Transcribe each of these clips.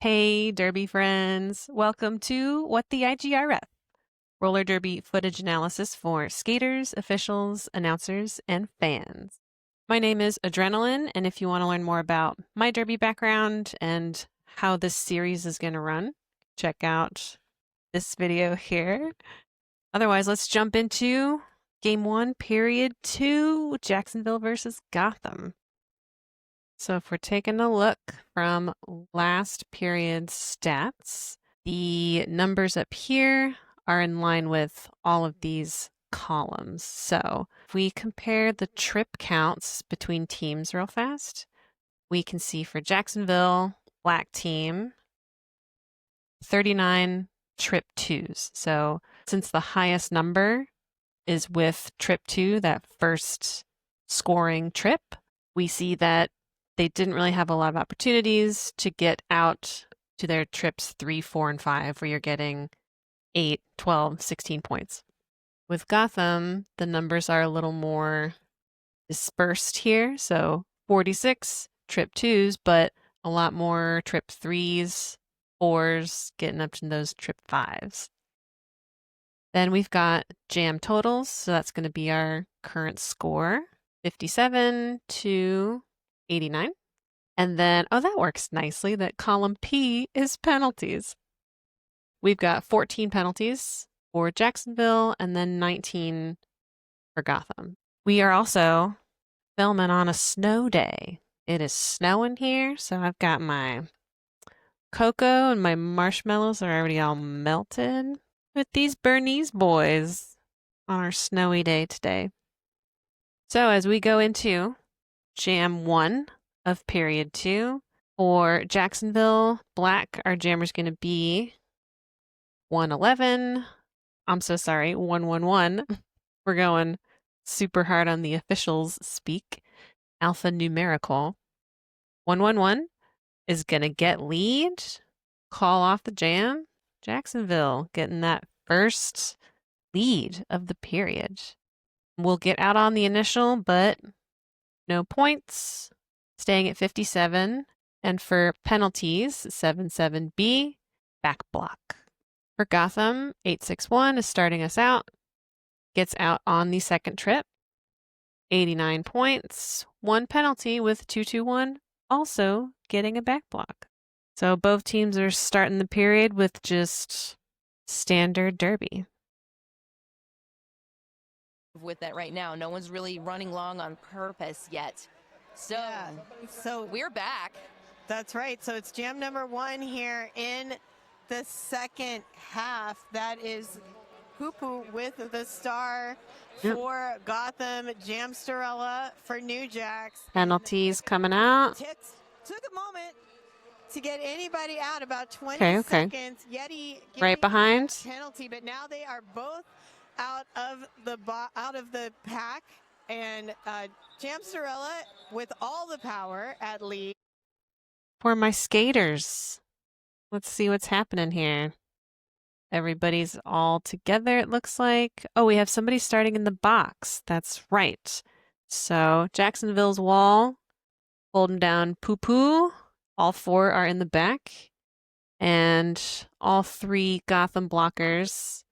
Hey, Derby friends. Welcome to What the IGRF, roller derby footage analysis for skaters, officials, announcers, and fans. My name is AdrenaLyn, and if you want to learn more about my derby background and how this series is going to run, check out this video here. Otherwise, let's jump into Game 1, Period 2, Jacksonville versus Gotham. So if we're taking a look from last period's stats, the numbers up here are in line with all of these columns. So if we compare the trip counts between teams real fast, we can see for Jacksonville, black team, 39 trip twos. So since the highest number is with trip two, that first scoring trip, we see that they didn't really have a lot of opportunities to get out to their trips 3, 4, and 5, where you're getting 8, 12, 16 points. With Gotham, the numbers are a little more dispersed here. So 46 trip 2s, but a lot more trip 3s, 4s, getting up to those trip 5s. Then we've got jam totals. So that's going to be our current score, 57 to 89. And then, oh, that works nicely, that column P is penalties. We've got 14 penalties for Jacksonville and then 19 for Gotham. We are also filming on a snow day. It is snowing here, so I've got my cocoa and my marshmallows are already all melted with these Bernese boys on our snowy day today. So as we go into Jam 1 of period 2, for Jacksonville, black, our jammer's going to be 111. I'm so sorry, 111. We're going super hard on the officials speak. Alphanumerical. 111 is going to get lead, call off the jam. Jacksonville getting that first lead of the period. We'll get out on the initial, but no points, staying at 57. And for penalties, 77B, back block. For Gotham, 861 is starting us out, gets out on the second trip, 89 points, 1 penalty with 221, also getting a back block. So both teams are starting the period with just standard derby. With that right now, no one's really running long on purpose yet. So we're back. That's right. So it's jam number 1 here in the second half. That is Hoo-Poo with the star for Gotham, Jamsterella for New JAX. Penalties coming out. Took a moment to get anybody out, about 20 Okay. seconds. Yeti Right behind. Penalty, but now they are both out of the pack, and Jamsterella with all the power at lead. For my skaters, let's see what's happening here. Everybody's all together, it looks like. Oh, we have somebody starting in the box. That's right. So Jacksonville's wall, holding down poo-poo. All 4 are in the back. And all 3 Gotham blockers,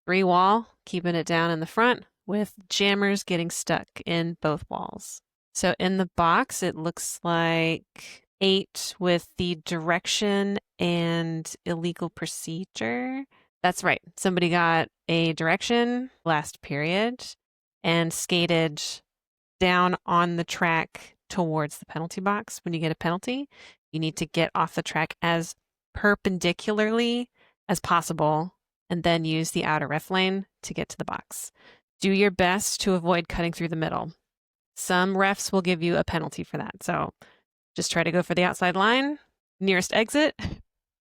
3 wall, keeping it down in the front, with jammers getting stuck in both walls. So in the box, it looks like 8 with the direction and illegal procedure. That's right. Somebody got a direction last period and skated down on the track towards the penalty box. When you get a penalty, you need to get off the track as perpendicularly as possible and then use the outer ref lane to get to the box. Do your best to avoid cutting through the middle. Some refs will give you a penalty for that. So just try to go for the outside line, nearest exit,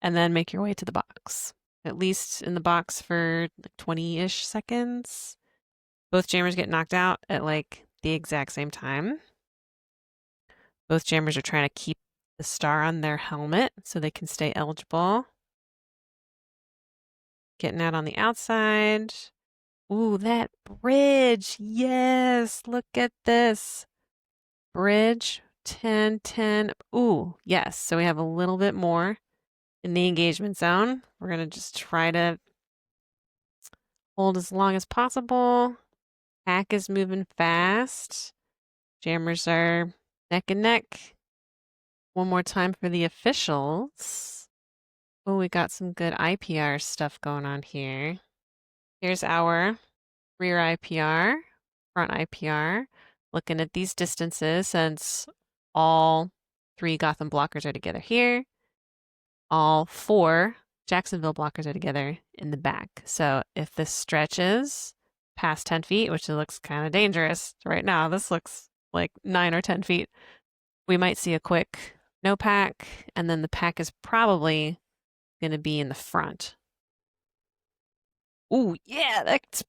and then make your way to the box. At least in the box for like 20-ish seconds. Both jammers get knocked out at like the exact same time. Both jammers are trying to keep the star on their helmet so they can stay eligible. Getting out on the outside. Ooh, that bridge. Yes, look at this. Bridge, 10, 10. Ooh, yes. So we have a little bit more in the engagement zone. We're going to just try to hold as long as possible. Pack is moving fast. Jammers are neck and neck. One more time for the officials. Oh, we got some good IPR stuff going on here. Here's our rear IPR, front IPR. Looking at these distances since all 3 Gotham blockers are together here. All 4 Jacksonville blockers are together in the back. So if this stretches past 10 feet, which it looks kind of dangerous right now, this looks like 9 or 10 feet, we might see a quick no pack, and then the pack is probably going to be in the front. Ooh, yeah, that's,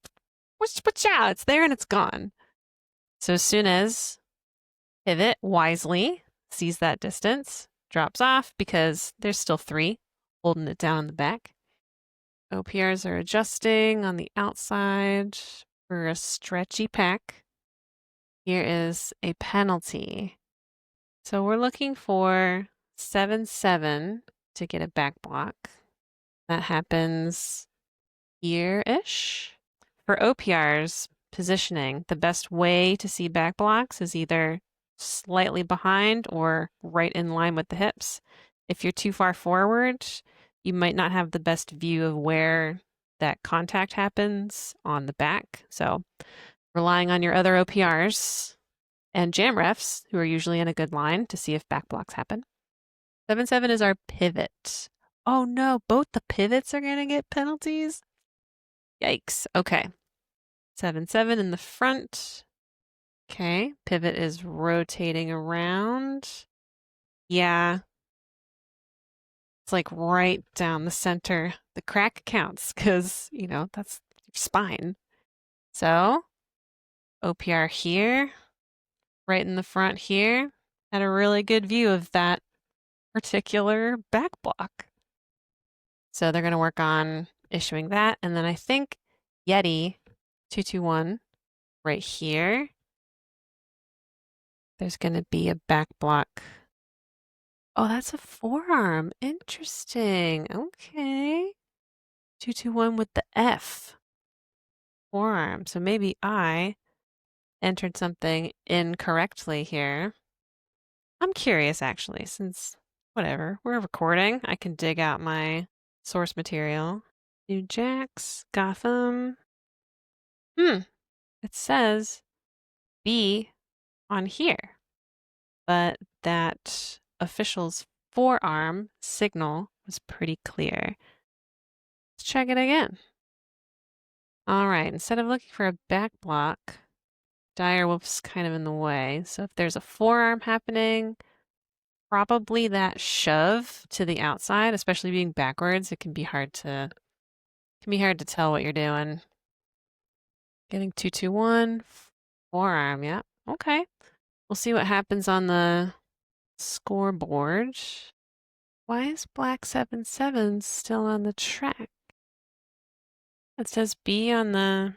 watch out, it's there and it's gone. So as soon as pivot wisely sees that distance, drops off because there's still 3 holding it down in the back. OPRs are adjusting on the outside for a stretchy pack. Here is a penalty. So we're looking for 7-7 to get a back block. That happens here-ish. For OPRs, positioning, the best way to see back blocks is either slightly behind or right in line with the hips. If you're too far forward, you might not have the best view of where that contact happens on the back. So relying on your other OPRs and jam refs, who are usually in a good line to see if back blocks happen. 7-7 is our pivot. Oh no, both the pivots are going to get penalties? Yikes. Okay. 7-7 in the front. Okay, pivot is rotating around. Yeah. It's like right down the center. The crack counts because, you know, that's your spine. So, OPR here, right in the front here. Had a really good view of that particular back block. So they're going to work on issuing that. And then I think Yeti 221 right here. There's going to be a back block. Oh, that's a forearm. Interesting. Okay. 221 with the F. Forearm. So maybe I entered something incorrectly here. I'm curious actually, since whatever, we're recording. I can dig out my source material. New JAX, Gotham. It says B on here, but that official's forearm signal was pretty clear. Let's check it again. All right, instead of looking for a back block, direwolf's kind of in the way. So if there's a forearm happening, probably that shove to the outside, especially being backwards, it can be hard to tell what you're doing. Getting 221, forearm, yeah. Okay. We'll see what happens on the scoreboard. Why is black 7-7 still on the track? It says B on the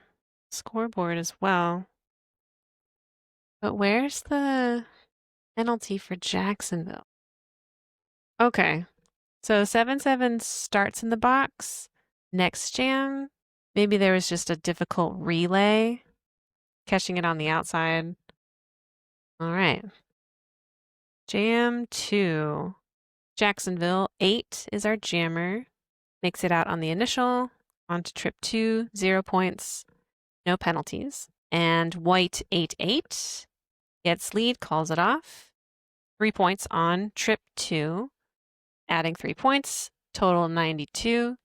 scoreboard as well. But where's the penalty for Jacksonville? Okay. So 7-7 starts in the box. Next jam, maybe there was just a difficult relay, catching it on the outside. All right. Jam 2. Jacksonville 8 is our jammer. Makes it out on the initial. On to trip 2, 0 points, no penalties. And white 8-8 gets lead, calls it off. 3 points on trip 2, adding 3 points, total 92,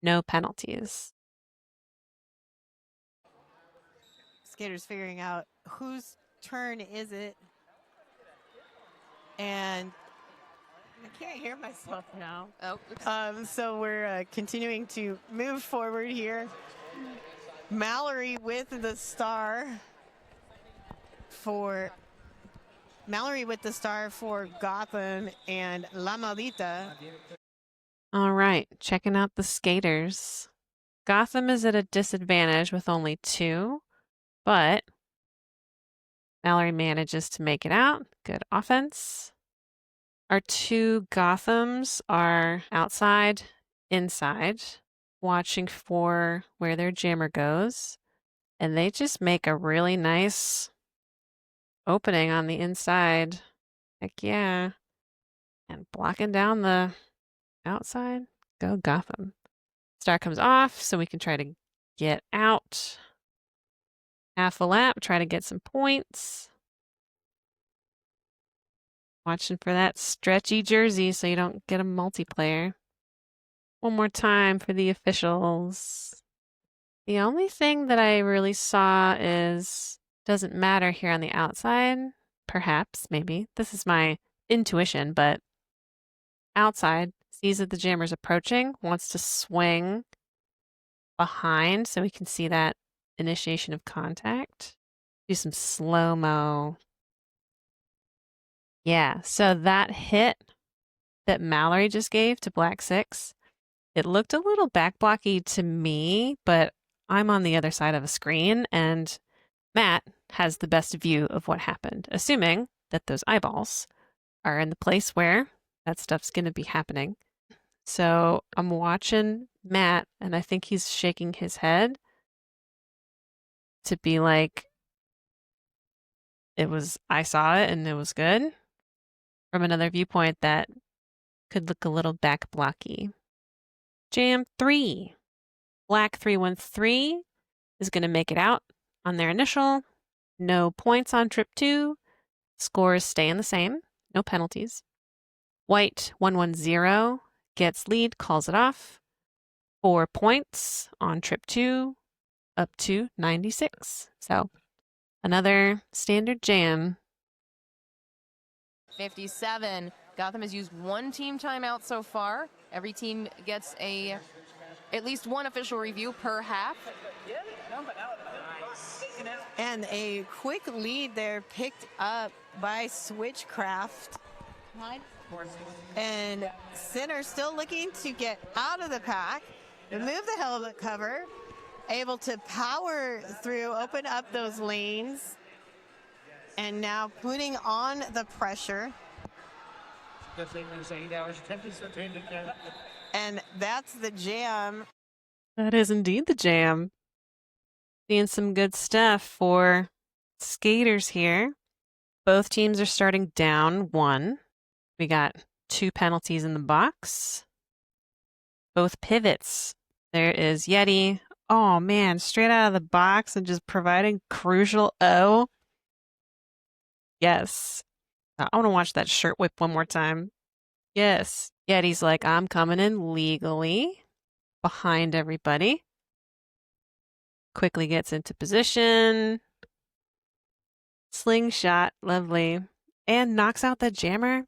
no penalties. Skaters figuring out whose turn is it. And I can't hear myself now. Oh, so we're continuing to move forward here. Mallory with the star for Gotham and La Maldita. All right, checking out the skaters. Gotham is at a disadvantage with only 2, but Mallory manages to make it out. Good offense. Our two Gothams are outside, inside, watching for where their jammer goes. And they just make a really nice opening on the inside. Heck yeah. And blocking down the outside. Go Gotham. Star comes off so we can try to get out. Half a lap, try to get some points. Watching for that stretchy jersey so you don't get a multiplayer. One more time for the officials. The only thing that I really saw is doesn't matter here on the outside. Perhaps, maybe. This is my intuition, but outside sees that the jammer's approaching, wants to swing behind so we can see that initiation of contact. Do some slow-mo. Yeah, so that hit that Mallory just gave to Black 6, it looked a little back blocky to me, but I'm on the other side of a screen and Matt has the best view of what happened, assuming that those eyeballs are in the place where that stuff's going to be happening. So I'm watching Matt and I think he's shaking his head to be like, I saw it and it was good. From another viewpoint, that could look a little back blocky. Jam 3. Black 313 is going to make it out on their initial. No points on trip 2. Scores staying the same. No penalties. White 110 gets lead, calls it off. 4 points on trip 2, up to 96. So another standard jam. 57. Gotham has used one team timeout so far. Every team gets at least one official review per half. And a quick lead there picked up by Switchcraft. And Sinner still looking to get out of the pack, remove the helmet cover, able to power through, open up those lanes, and now putting on the pressure. And that's the jam. That is indeed the jam. Seeing some good stuff for skaters here. Both teams are starting down 1. We got 2 penalties in the box. Both pivots. There is Yeti. Oh man, straight out of the box and just providing crucial O. Yes. I want to watch that shirt whip one more time. Yes. Yeti's like, I'm coming in legally behind everybody. Quickly gets into position. Slingshot, lovely. And knocks out the jammer.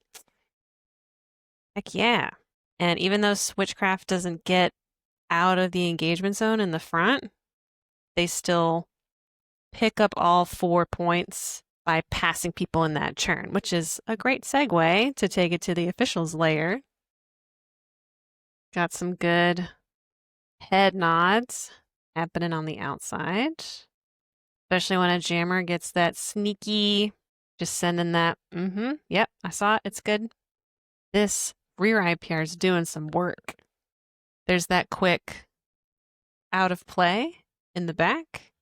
Heck yeah. And even though Switchcraft doesn't get out of the engagement zone in the front, they still pick up all 4 points by passing people in that churn, which is a great segue to take it to the officials layer. Got some good head nods happening on the outside, especially when a jammer gets that sneaky, just sending that, yep, I saw it, it's good. This rear IPR is doing some work. There's that quick out of play in the back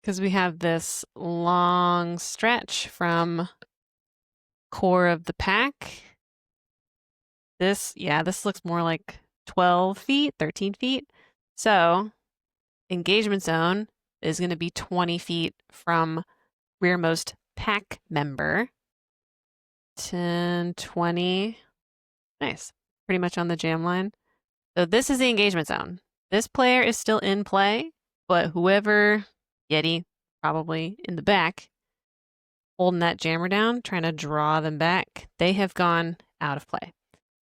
because we have this long stretch from core of the pack. This looks more like 12 feet, 13 feet. So engagement zone is going to be 20 feet from rearmost pack member. 10, 20. Nice. Pretty much on the jam line. So this is the engagement zone. This player is still in play, but whoever, Yeti, probably in the back, holding that jammer down, trying to draw them back, they have gone out of play.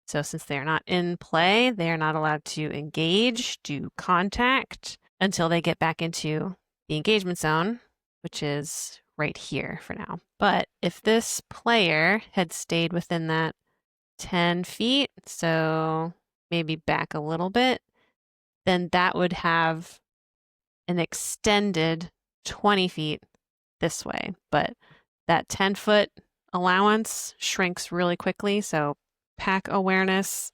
So since they are not in play, they are not allowed to engage, do contact, until they get back into the engagement zone, which is right here for now. But if this player had stayed within that 10 feet, so maybe back a little bit, then that would have an extended 20 feet this way. But that 10-foot allowance shrinks really quickly, so pack awareness,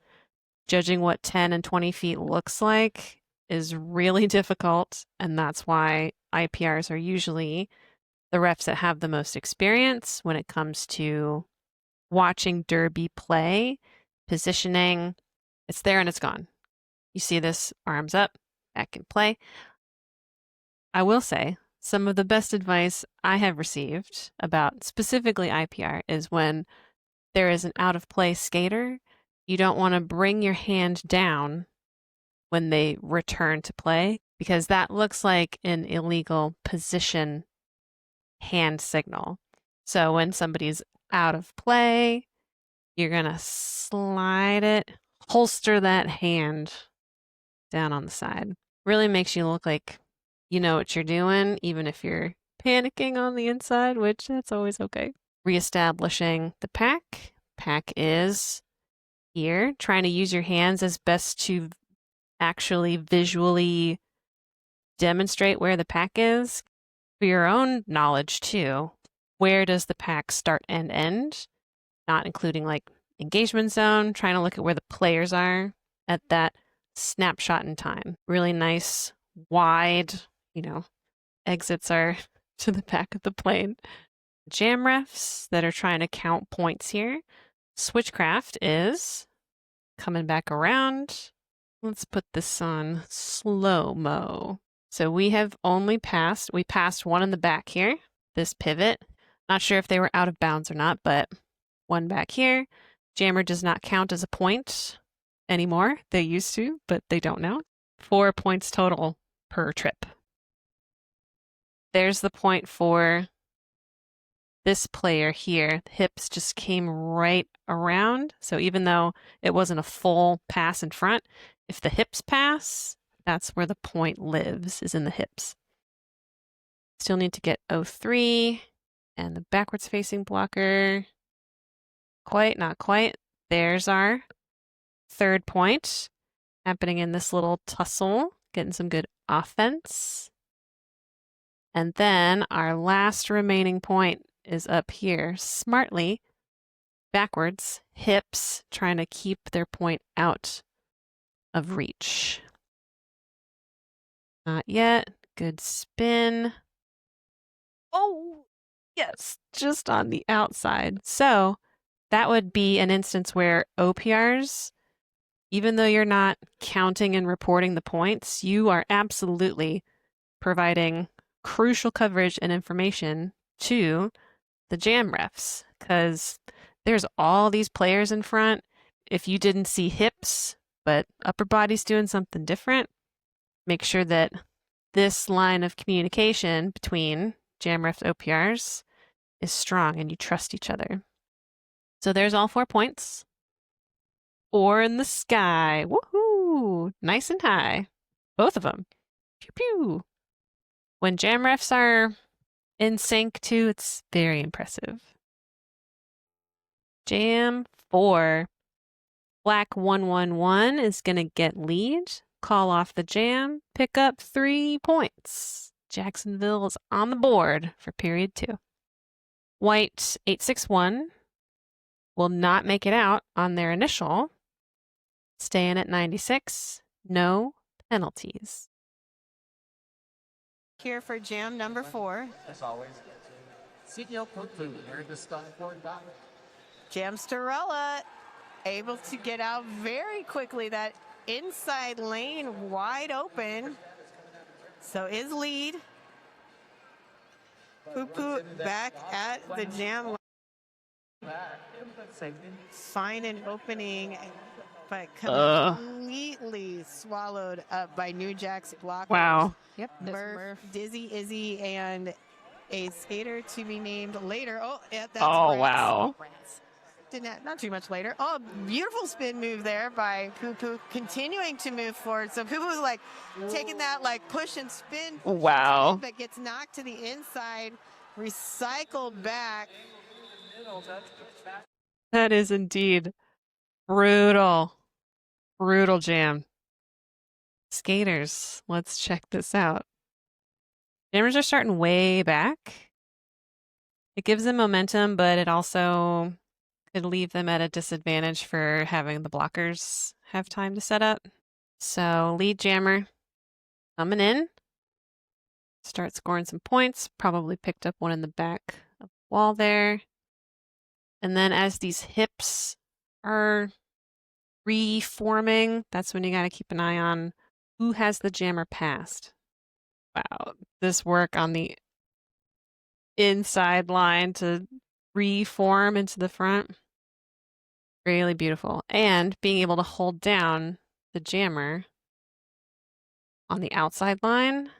judging what 10 and 20 feet looks like is really difficult. And that's why IPRs are usually the refs that have the most experience when it comes to watching Derby play, positioning. It's there and it's gone. You see this, arms up, back in play. I will say some of the best advice I have received about specifically IPR is when there is an out of play skater, you don't want to bring your hand down when they return to play because that looks like an illegal position hand signal. So when somebody's out of play, you're going to slide it, holster that hand down on the side. Really makes you look like you know what you're doing, even if you're panicking on the inside, which that's always okay. Reestablishing the pack. Pack is here. Trying to use your hands as best to actually visually demonstrate where the pack is. For your own knowledge too, where does the pack start and end? Not including like engagement zone, trying to look at where the players are at that snapshot in time. Really nice, wide, exits are to the back of the plane. Jam refs that are trying to count points here. Switchcraft is coming back around. Let's put this on slow-mo. So we passed one in the back here, this pivot. Not sure if they were out of bounds or not, but one back here. Jammer does not count as a point anymore. They used to, but they don't now. 4 points total per trip. There's the point for this player here. The hips just came right around. So even though it wasn't a full pass in front, if the hips pass, that's where the point lives, is in the hips. Still need to get 03 and the backwards facing blocker. Quite, not quite. There's our third point happening in this little tussle, getting some good offense. And then our last remaining point is up here, smartly backwards, hips, trying to keep their point out of reach. Not yet. Good spin. Oh, yes, just on the outside. So that would be an instance where OPRs, even though you're not counting and reporting the points, you are absolutely providing crucial coverage and information to the jam refs because there's all these players in front. If you didn't see hips, but upper body's doing something different, make sure that this line of communication between jam refs, OPRs is strong and you trust each other. So there's all 4 points. 4 in the sky. Woohoo! Nice and high. Both of them. Pew pew. When jam refs are in sync too, it's very impressive. Jam 4. Black 111 is going to get lead. Call off the jam. Pick up 3 points. Jacksonville is on the board for period 2. White 861 will not make it out on their initial. Staying at 96. No penalties. Here for jam number 4. As always, Jamsterella able to get out very quickly. That inside lane wide open. So is lead. Poo-poo back at the jam. Find an opening, but completely swallowed up by New Jack's blockers. Wow. Yep. Murph, Dizzy, Izzy, and a skater to be named later. Oh, yeah, that's Oh, wow. Not too much later. Oh, beautiful spin move there by Poo-Poo, continuing to move forward. So Poo-Poo's like taking that like push and spin. Wow. But gets knocked to the inside, recycled back. That is indeed brutal. Brutal jam. Skaters, let's check this out. Jammers are starting way back. It gives them momentum, but it also Could leave them at a disadvantage for having the blockers have time to set up. So lead jammer coming in. Start scoring some points. Probably picked up one in the back of the wall there. And then as these hips are reforming, that's when you got to keep an eye on who has the jammer passed. Wow, this work on the inside line to reform into the front. Really beautiful. And being able to hold down the jammer on the outside line.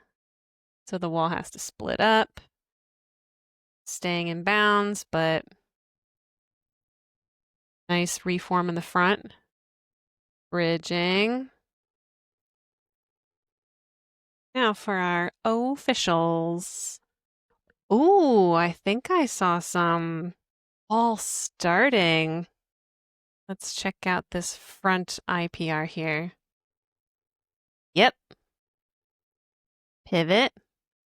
So the wall has to split up. Staying in bounds, but nice reform in the front. Bridging. Now for our officials. Ooh, I think I saw some all starting. Let's check out this front IPR here. Yep. Pivot.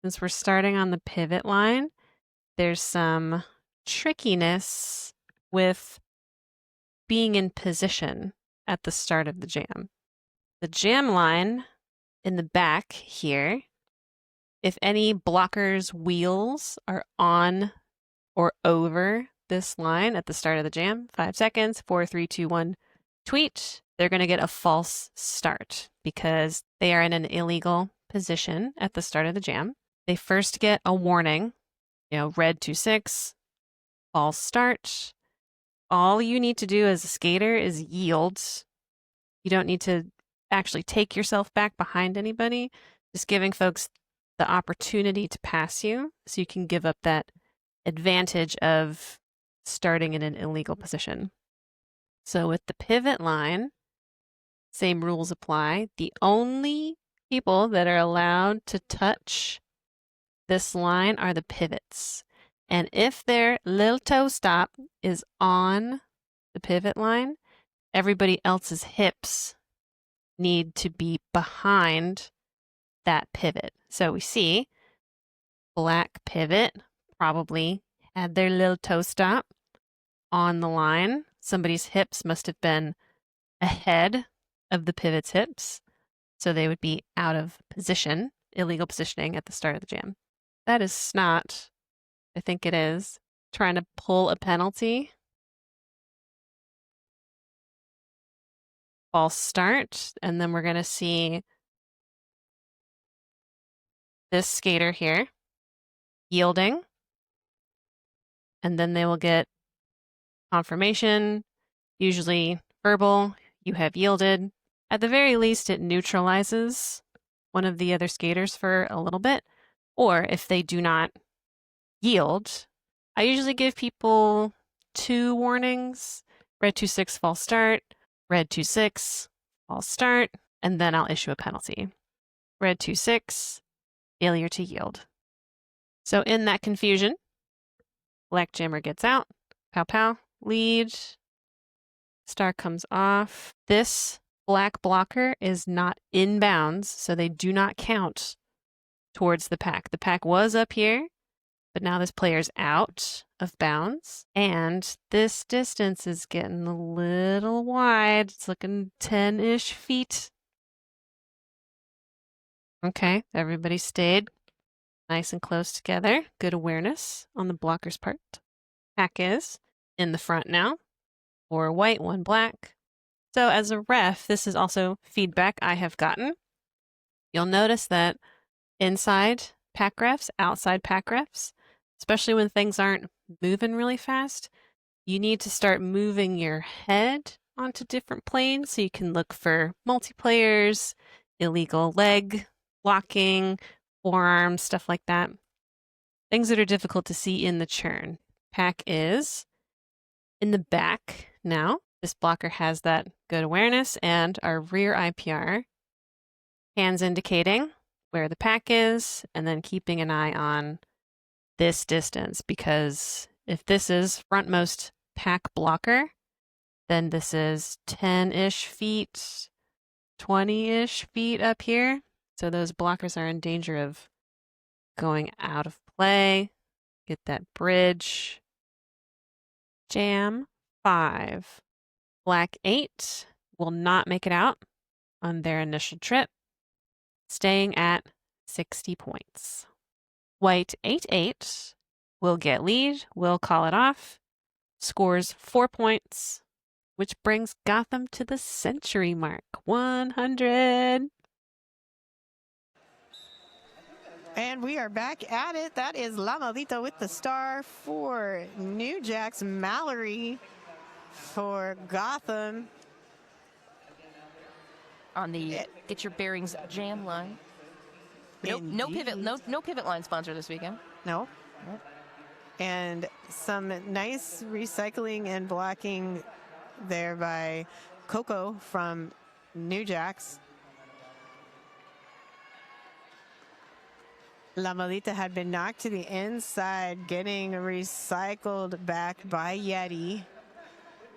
Since we're starting on the pivot line, there's some trickiness with being in position at the start of the jam. The jam line in the back here, if any blockers' wheels are on or over this line at the start of the jam, 5 seconds, 4, 3, 2, 1, tweet, they're going to get a false start because they are in an illegal position at the start of the jam. They first get a warning, red 2-6, false start. All you need to do as a skater is yield. You don't need to actually take yourself back behind anybody, just giving folks the opportunity to pass you so you can give up that advantage of starting in an illegal position. So with the pivot line, same rules apply. The only people that are allowed to touch this line are the pivots. And if their little toe stop is on the pivot line, everybody else's hips need to be behind that pivot. So we see black pivot probably had their little toe stop on the line. Somebody's hips must have been ahead of the pivot's hips, so they would be out of position, illegal positioning at the start of the jam. That is snot. I think it is. Trying to pull a penalty. False start, and then we're going to see this skater here yielding, and then they will get confirmation, usually verbal, you have yielded. At the very least, it neutralizes one of the other skaters for a little bit, or if they do not yield, I usually give people 2 warnings, red 2-6 false start, red 2-6 false start, and then I'll issue a penalty. Red 2-6, failure to yield. So in that confusion, black jammer gets out, pow pow, lead, star comes off. This black blocker is not in bounds, so they do not count towards the pack. The pack was up here, but now this player's out of bounds, and this distance is getting a little wide. It's looking 10-ish feet. Okay, everybody stayed nice and close together. Good awareness on the blocker's part. Pack is in the front now. 4 white, 1 black. So as a ref, this is also feedback I have gotten. You'll notice that inside pack refs, outside pack refs, especially when things aren't moving really fast, you need to start moving your head onto different planes so you can look for multiplayers, illegal leg blocking, forearms, stuff like that. Things that are difficult to see in the churn. Pack is in the back now. This blocker has that good awareness, and our rear IPR, hands indicating where the pack is, and then keeping an eye on this distance, because if this is frontmost pack blocker, then this is 10-ish feet, 20-ish feet up here. So those blockers are in danger of going out of play. Get that bridge. Jam 5. Black 8 will not make it out on their initial trip, staying at 60 points. White 8-8 will get lead, will call it off, scores 4 points, which brings Gotham to the century mark, 100. And we are back at it. That is La Maldita with the star for New JAX. Mallory for Gotham. On the Get Your Bearings jam line. No pivot line sponsor this weekend. No. And some nice recycling and blocking there by Coco from New JAX. La Maldita had been knocked to the inside, getting recycled back by Yeti.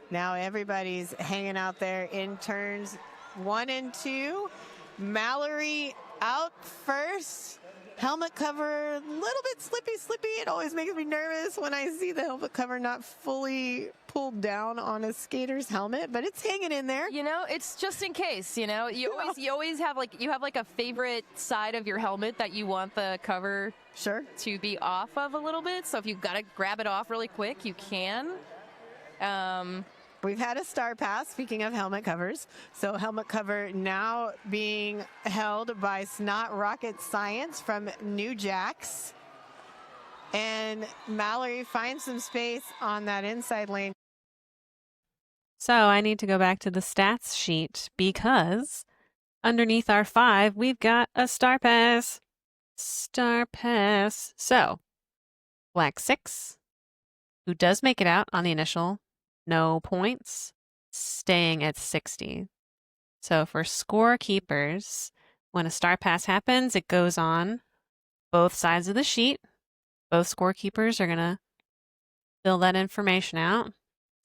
Now everybody's hanging out there in turns 1 and 2. Mallory out first. Helmet cover, a little bit slippy. It always makes me nervous when I see the helmet cover not fully pulled down on a skater's helmet, but it's hanging in there. You know, it's just in case, you know. You always have like a favorite side of your helmet that you want the cover to be off of a little bit. So if you've got to grab it off really quick, you can. We've had a star pass, speaking of helmet covers. So helmet cover now being held by Snot Rocket Science from New JAX. And Mallory finds some space on that inside lane. So I need to go back to the stats sheet because underneath our 5, we've got a star pass. Star pass. So Black 6, who does make it out on the initial, no points, staying at 60. So for scorekeepers, when a star pass happens, it goes on both sides of the sheet. Both scorekeepers are going to fill that information out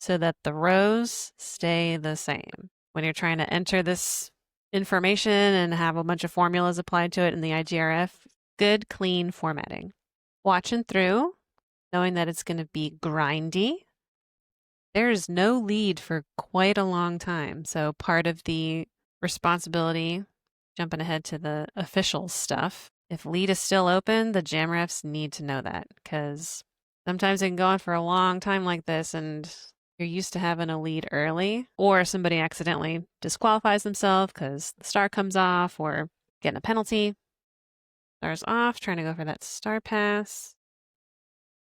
so that the rows stay the same. When you're trying to enter this information and have a bunch of formulas applied to it in the IGRF, good, clean formatting. Watching through, knowing that it's going to be grindy. There is no lead for quite a long time. So part of the responsibility, jumping ahead to the official stuff, if lead is still open, the jam refs need to know that because sometimes it can go on for a long time like this and you're used to having a lead early, or somebody accidentally disqualifies themselves because the star comes off or getting a penalty. Star's off, trying to go for that star pass.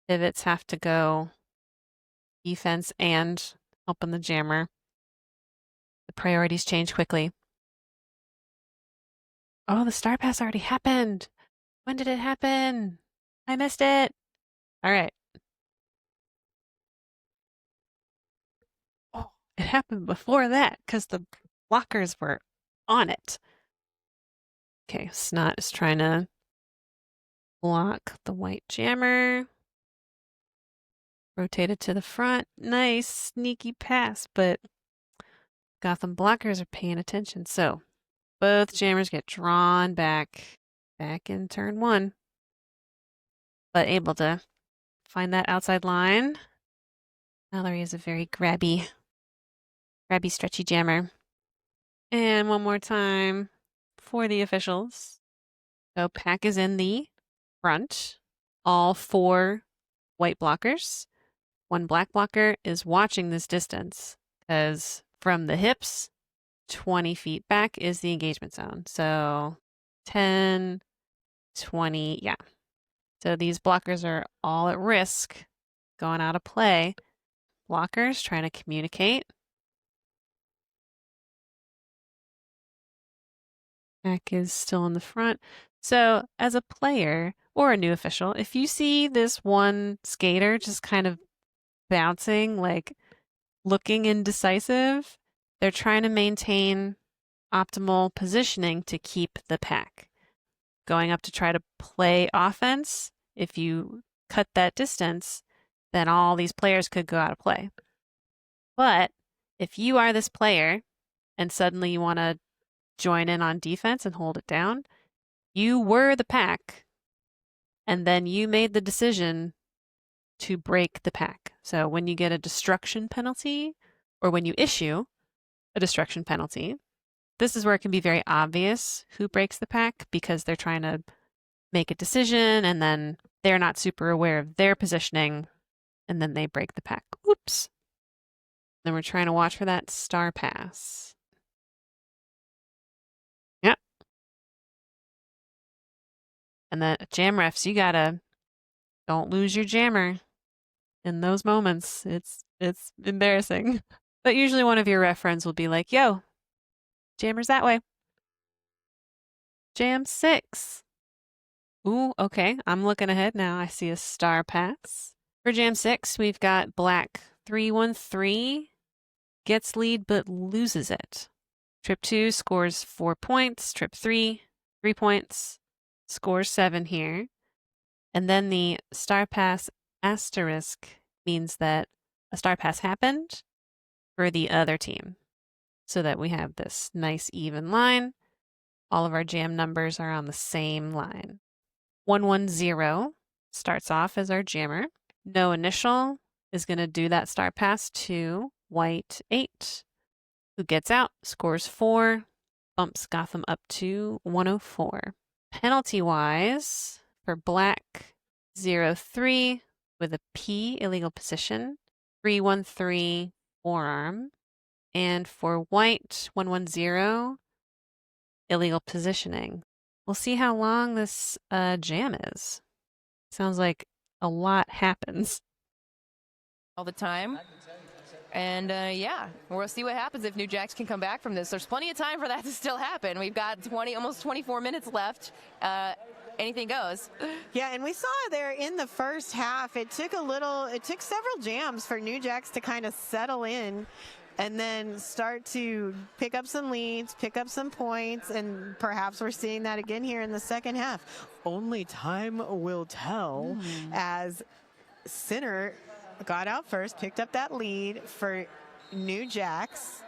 Pivots have to go defense and helping the jammer. The priorities change quickly. Oh, the star pass already happened. When did it happen? I missed it. All right. Oh, it happened before that because the blockers were on it. Okay, Snot is trying to block the white jammer. Rotate it to the front. Nice, sneaky pass, but Gotham blockers are paying attention. So both jammers get drawn back in turn 1, but able to find that outside line. Mallory is a very grabby, stretchy jammer. And one more time for the officials. So pack is in the front. All 4 white blockers. 1 black blocker is watching this distance because from the hips, 20 feet back is the engagement zone. So 10, 20, yeah. So these blockers are all at risk going out of play. Blockers trying to communicate. Back is still in the front. So as a player or a new official, if you see this one skater just kind of bouncing, like looking indecisive, they're trying to maintain optimal positioning to keep the pack. Going up to try to play offense, if you cut that distance, then all these players could go out of play. But if you are this player and suddenly you want to join in on defense and hold it down, you were the pack, and then you made the decision to break the pack. So when you get a destruction penalty, or when you issue a destruction penalty, this is where it can be very obvious who breaks the pack because they're trying to make a decision and then they're not super aware of their positioning and then they break the pack. Oops. Then we're trying to watch for that star pass. Yep. And then jam refs, you gotta don't lose your jammer in those moments. It's embarrassing. But usually one of your ref friends will be like, yo, jammer's that way. Jam 6. Ooh, okay. I'm looking ahead now. I see a star pass. For jam 6, we've got black 313 gets lead but loses it. Trip 2 scores 4 points. Trip 3, 3 points. Scores 7 here. And then the star pass asterisk means that a star pass happened for the other team. So that we have this nice even line. All of our jam numbers are on the same line. 110 starts off as our jammer. No initial is going to do that star pass to white 8, who gets out, scores 4, bumps Gotham up to 104. Penalty-wise, for black 03 with a P, illegal position, 313 forearm, and for white 110, illegal positioning. We'll see how long this jam is. Sounds like a lot happens. All the time. And yeah, we'll see what happens if New JAX can come back from this. There's plenty of time for that to still happen. We've got almost 24 minutes left. Anything goes. Yeah, and we saw there in the first half, it took several jams for New JAX to kind of settle in and then start to pick up some leads, pick up some points, and perhaps we're seeing that again here in the second half. Only time will tell as Sinner got out first, picked up that lead for New JAX.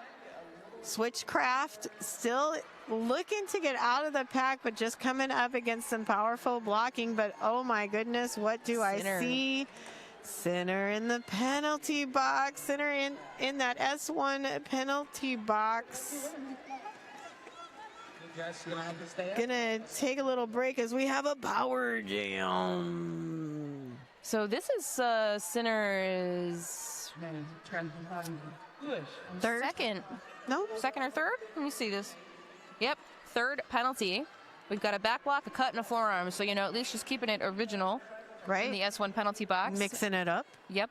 Switchcraft still looking to get out of the pack, but just coming up against some powerful blocking. But oh my goodness, what do I see? Sinner in the penalty box. Sinner in that S1 penalty box. Gonna take a little break as we have a power jam. So this is Sinner's third? Second. No? Second or third? Let me see this. Yep, third penalty. We've got a back block, a cut, and a forearm. So, you know, at least just keeping it original. Right. In the S1 penalty box. Mixing it up. Yep.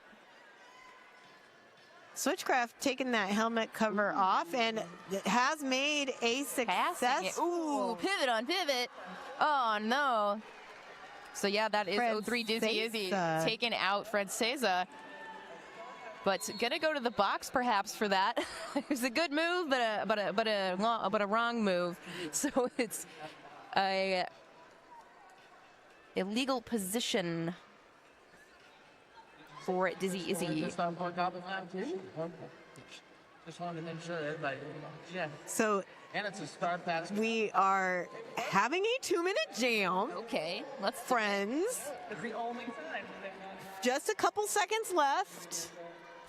Switchcraft taking that helmet cover off and has made a success. Ooh, pivot on pivot. Oh, no. So, yeah, that is 03 Dizzy Izzy taking out Francesa. But gonna go to the box perhaps for that. It was a good move, but a wrong move. So it's a illegal position for Dizzy Izzy. So we are having a 2-minute jam. Okay, let's friends. Just a couple seconds left.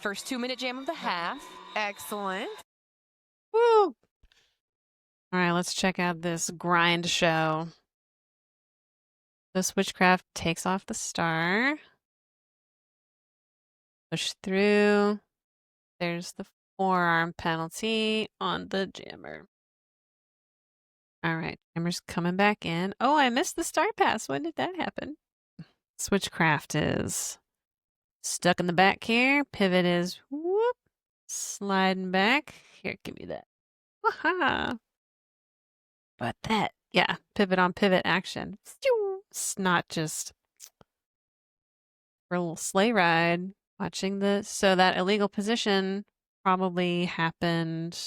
First 2-minute jam of the half. Excellent. Woo! All right, let's check out this grind show. The Switchcraft takes off the star. Push through. There's the forearm penalty on the jammer. All right, jammer's coming back in. Oh, I missed the star pass. When did that happen? Switchcraft is stuck in the back here. Pivot is whoop, sliding back. Here, give me that. Aha! But that, yeah, pivot on pivot action. It's not just for a little sleigh ride. Watching this. So that illegal position probably happened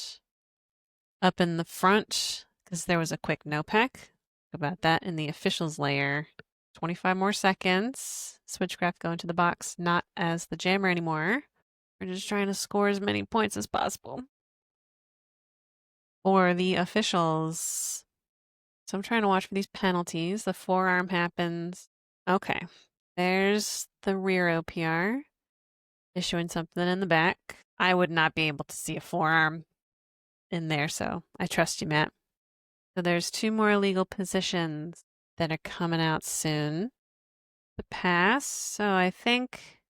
up in the front because there was a quick no pack. About that in the officials layer. 25 more seconds. Switchcraft going to the box, not as the jammer anymore. We're just trying to score as many points as possible. For the officials. So I'm trying to watch for these penalties. The forearm happens. Okay. There's the rear OPR. issuing something in the back. I would not be able to see a forearm in there, so I trust you, Matt. So there's 2 more illegal positions that are coming out soon. The pass, so I think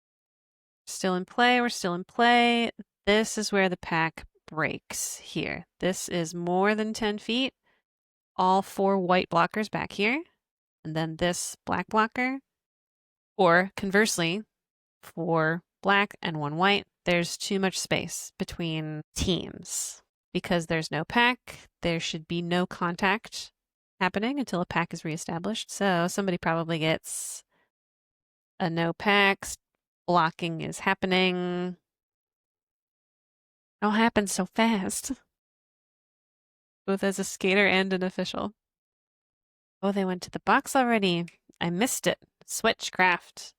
we're still in play. We're still in play. This is where the pack breaks here. This is more than 10 feet. All 4 white blockers back here, and then this black blocker. Or conversely, 4 black and 1 white, there's too much space between teams. Because there's no pack, there should be no contact happening until a pack is reestablished. So somebody probably gets a no pack, blocking is happening. It all happens so fast. Both as a skater and an official. Oh, they went to the box already. I missed it. Switchcraft.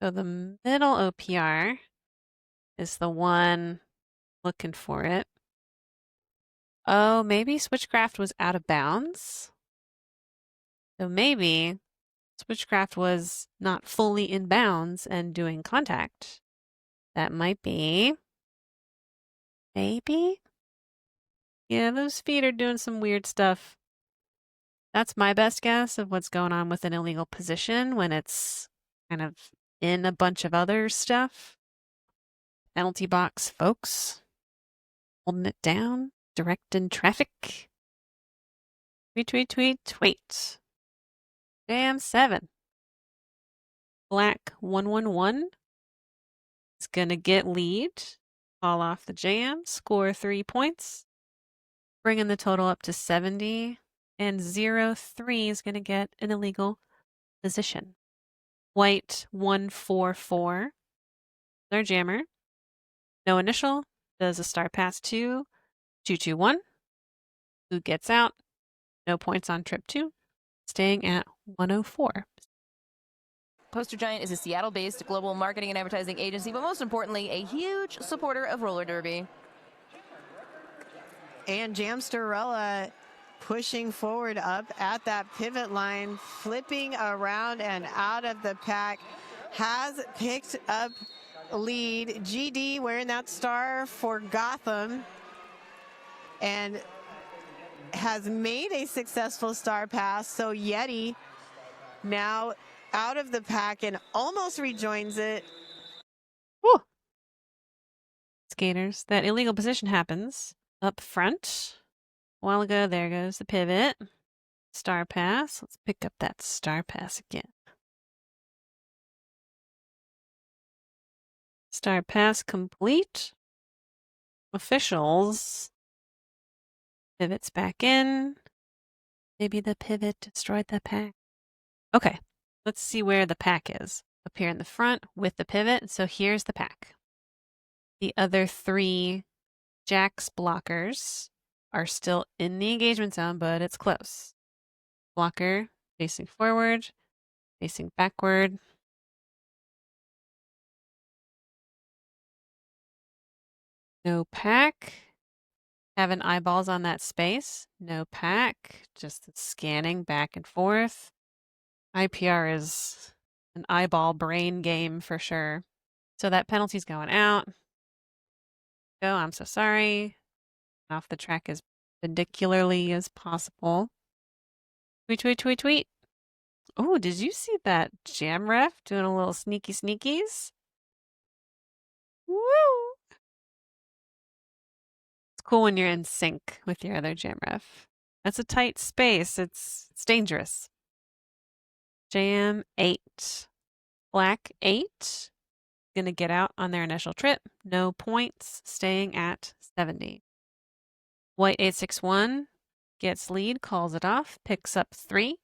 So the middle OPR is the one looking for it. Oh, maybe Switchcraft was out of bounds. So maybe Switchcraft was not fully in bounds and doing contact. That might be. Maybe? Yeah, those feet are doing some weird stuff. That's my best guess of what's going on with an illegal position when it's kind of in a bunch of other stuff. Penalty box, folks. Holding it down. Directing traffic. Tweet, tweet, tweet, tweet. Jam 7. Black 111 is going to get lead. Fall off the jam. Score 3 points. Bringing the total up to 70. And 0-3 is going to get an illegal position. White 144. Their jammer. No initial. Does a star pass to 221. Who gets out? No points on trip 2. Staying at 104. Poster Giant is a Seattle-based global marketing and advertising agency, but most importantly, a huge supporter of roller derby. And Jamsterella pushing forward up at that pivot line, flipping around and out of the pack, has picked up lead. GD wearing that star for Gotham and has made a successful star pass. So Yeti now out of the pack and almost rejoins it. Woo. Skaters, that illegal position happens up front. A while ago, there goes the pivot. Star pass. Let's pick up that star pass again. Star pass complete. Officials. Pivots back in. Maybe the pivot destroyed the pack. Okay, let's see where the pack is. Up here in the front with the pivot. So here's the pack. The other 3 JAX blockers are still in the engagement zone, but it's close. Blocker facing forward, facing backward. No pack. Having eyeballs on that space. No pack. Just scanning back and forth. IPR is an eyeball brain game for sure. So that penalty's going out. Go, I'm so sorry. Off the track as perpendicularly as possible. Tweet, tweet, tweet, tweet. Oh, did you see that jam ref doing a little sneaky sneakies? Woo! It's cool when you're in sync with your other jam ref. That's a tight space. It's dangerous. Jam 8. Black 8. Gonna get out on their initial trip. No points. Staying at 70. White 861 gets lead, calls it off, picks up 3.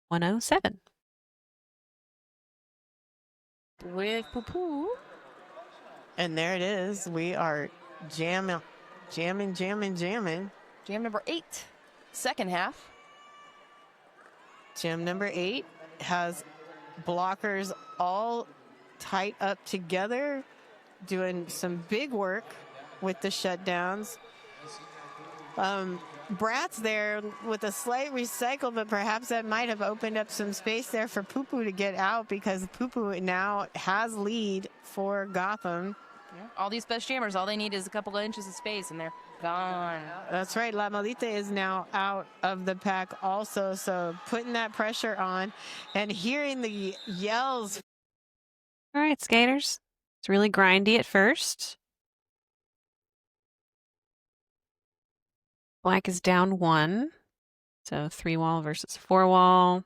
107. With poo-poo. And there it is. We are jamming. Jam number 8, second half. Jam number 8 has blockers all tight up together, doing some big work with the shutdowns. Brat's there with a slight recycle, but perhaps that might have opened up some space there for Poo-Poo to get out, because Poo-Poo now has lead for Gotham. Yeah. All these best jammers, all they need is a couple of inches of space, and they're gone. That's right. La Malita is now out of the pack also, so putting that pressure on and hearing the yells. All right, skaters. It's really grindy at first. Black is down 1. So 3-wall versus 4-wall.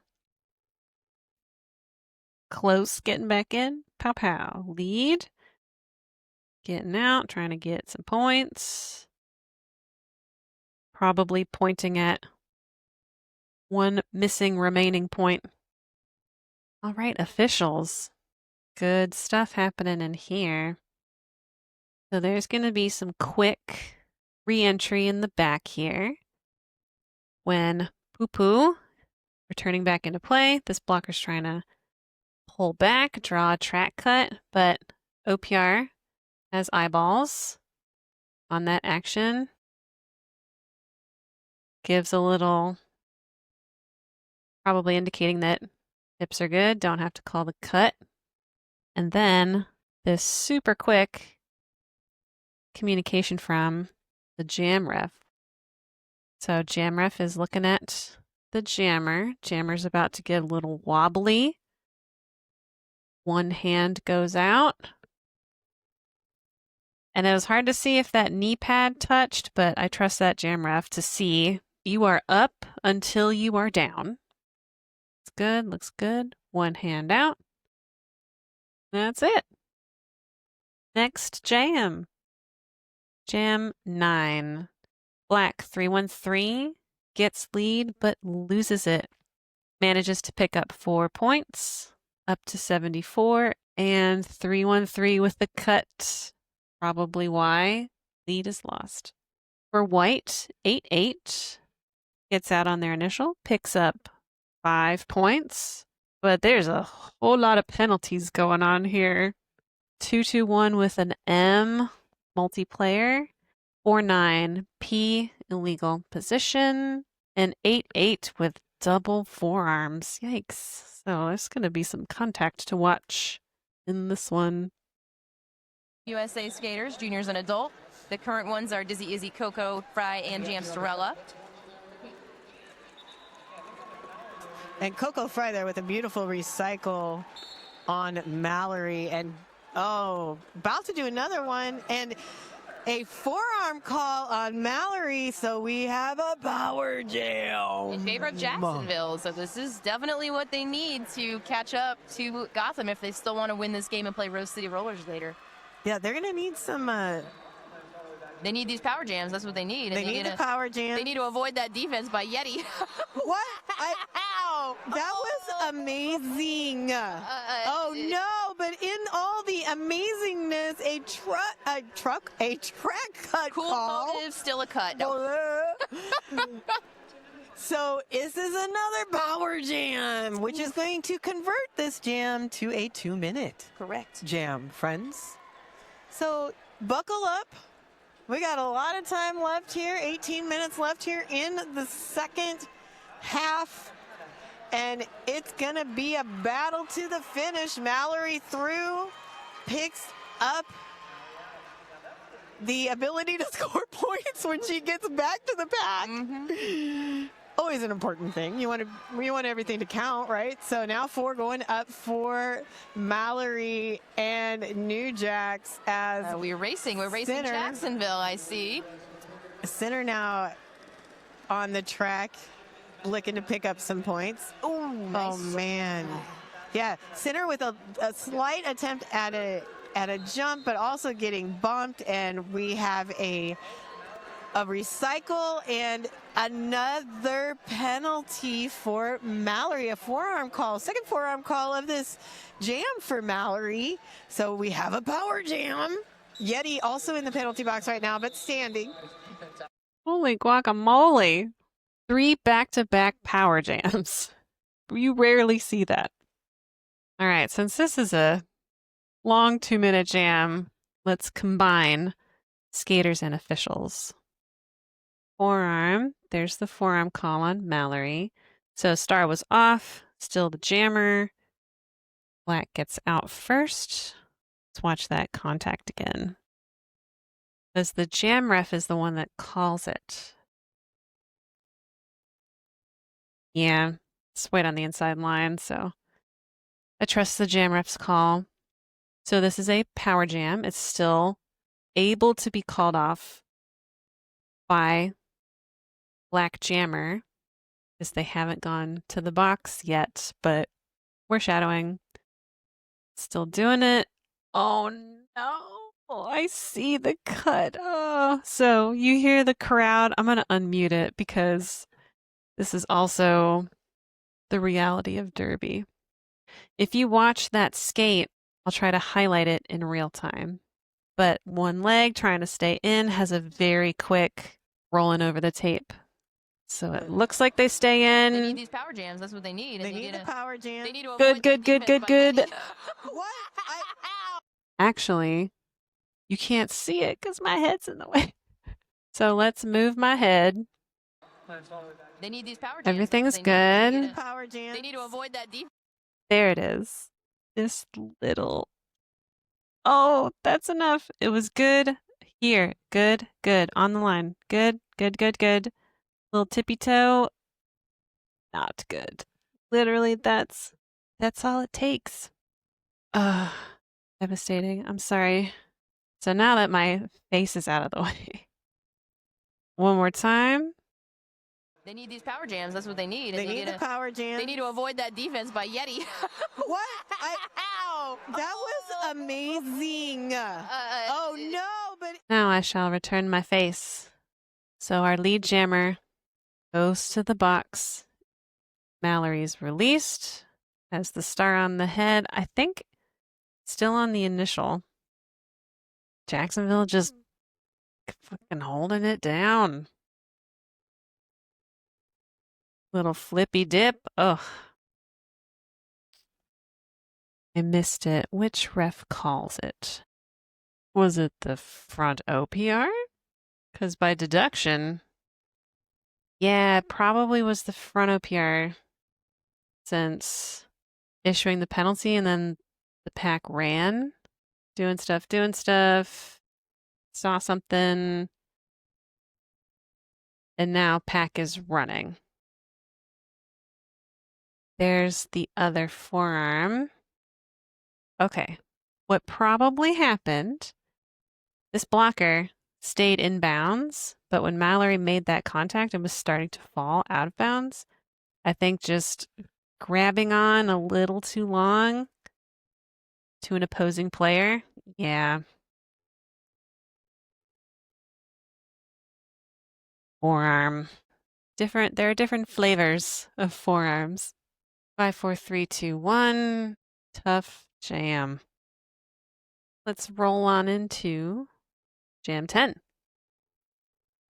Close getting back in. Pow pow. Lead. Getting out, trying to get some points. Probably pointing at one missing remaining point. All right, officials. Good stuff happening in here. So there's going to be some quick re-entry in the back here. When Poo Poo returning back into play, this blocker's trying to pull back, draw a track cut, but OPR has eyeballs on that action. Gives a little, probably indicating that tips are good, don't have to call the cut. And then this super quick communication from the jam ref. So jam ref is looking at the jammer. Jammer's about to get a little wobbly. One hand goes out. And it was hard to see if that knee pad touched, but I trust that jam ref to see you are up until you are down. It's good, looks good. One hand out. That's it. Next jam. Jam 9. Black 313 gets lead but loses it. Manages to pick up 4 points, up to 74, and 313 with the cut. Probably why lead is lost. For white, 8-8 gets out on their initial, picks up 5 points, but there's a whole lot of penalties going on here. 2-1 with an M multiplayer, 4-9 P illegal position, and 8-8 with double forearms. Yikes. So there's going to be some contact to watch in this one. USA skaters, juniors and adult. The current ones are Dizzy Izzy, Coco, Fry, and Jamsterella. And Coco Fry there with a beautiful recycle on Mallory. And, oh, about to do another one. And a forearm call on Mallory, so we have a power jam. In favor of Jacksonville, so this is definitely what they need to catch up to Gotham if they still want to win this game and play Rose City Rollers later. Yeah, they're going to need some... They need these power jams. That's what they need. They need the power jams. They need to avoid that defense by Yeti. What? Ow! That was amazing. Oh no! But in all the amazingness, a track cut cool call. Motive, still a cut. No. So this is another power jam, which is going to convert this jam to a 2-minute Correct jam, friends. So buckle up. We got a lot of time left here, 18 minutes left here in the second half. And it's going to be a battle to the finish. Mallory through, picks up the ability to score points when she gets back to the pack. Mm-hmm. Always an important thing. You want everything to count, right? So now 4 going up for Mallory and New JAX as we're racing Jacksonville, I see. Center now on the track, looking to pick up some points. Ooh, nice. Oh man. Yeah, Center with a slight attempt at a jump, but also getting bumped, and we have a recycle and another penalty for Mallory, a forearm call, second forearm call of this jam for Mallory. So we have a power jam. Yeti also in the penalty box right now, but standing. Holy guacamole. 3 back-to-back power jams. You rarely see that. All right, since this is a long 2-minute jam, let's combine skaters and officials. Forearm, there's the forearm call on Mallory. So Star was off, still the jammer. Black gets out first. Let's watch that contact again. Because the jam ref is the one that calls it. Yeah, it's right on the inside line, so I trust the jam ref's call. So this is a power jam. It's still able to be called off by black jammer because they haven't gone to the box yet, but we're shadowing. Still doing it. Oh no, I see the cut. Oh, so you hear the crowd. I'm going to unmute it because this is also the reality of Derby. If you watch that skate, I'll try to highlight it in real time. But one leg trying to stay in has a very quick rolling over the tape. So it looks like they stay in. They need these power jams. That's what they need. They need the power jam. They need to Good, avoid good, good, good, good. What? Actually, you can't see it because my head's in the way. So let's move my head. They need these power jams. Everything's They good. need power jams. They need to avoid that defense. There it is. This little. Oh, that's enough. It was good here. Good, good. On the line. Good, good, good, good. Little tippy toe. Not good. Literally, that's all it takes. Devastating. I'm sorry. So now that my face is out of the way. One more time. They need these power jams. That's what they need. They need the power jams. They need to avoid that defense by Yeti. What? Ow! That was amazing. Oh no, but Now I shall return my face. So our lead jammer goes to the box. Mallory's released. Has the star on the head. I think still on the initial. Jacksonville just fucking holding it down. Little flippy dip. Ugh. I missed it. Which ref calls it? Was it the front OPR? Because by deduction, yeah, it probably was the front OPR since issuing the penalty and then the pack ran. Doing stuff. Saw something. And now pack is running. There's the other forearm. Okay. What probably happened, this blocker stayed in bounds, but when Mallory made that contact and was starting to fall out of bounds, I think just grabbing on a little too long to an opposing player. Yeah. Forearm. There are different flavors of forearms. 5, 4, 3, 2, 1. Tough jam. Let's roll on into jam 10.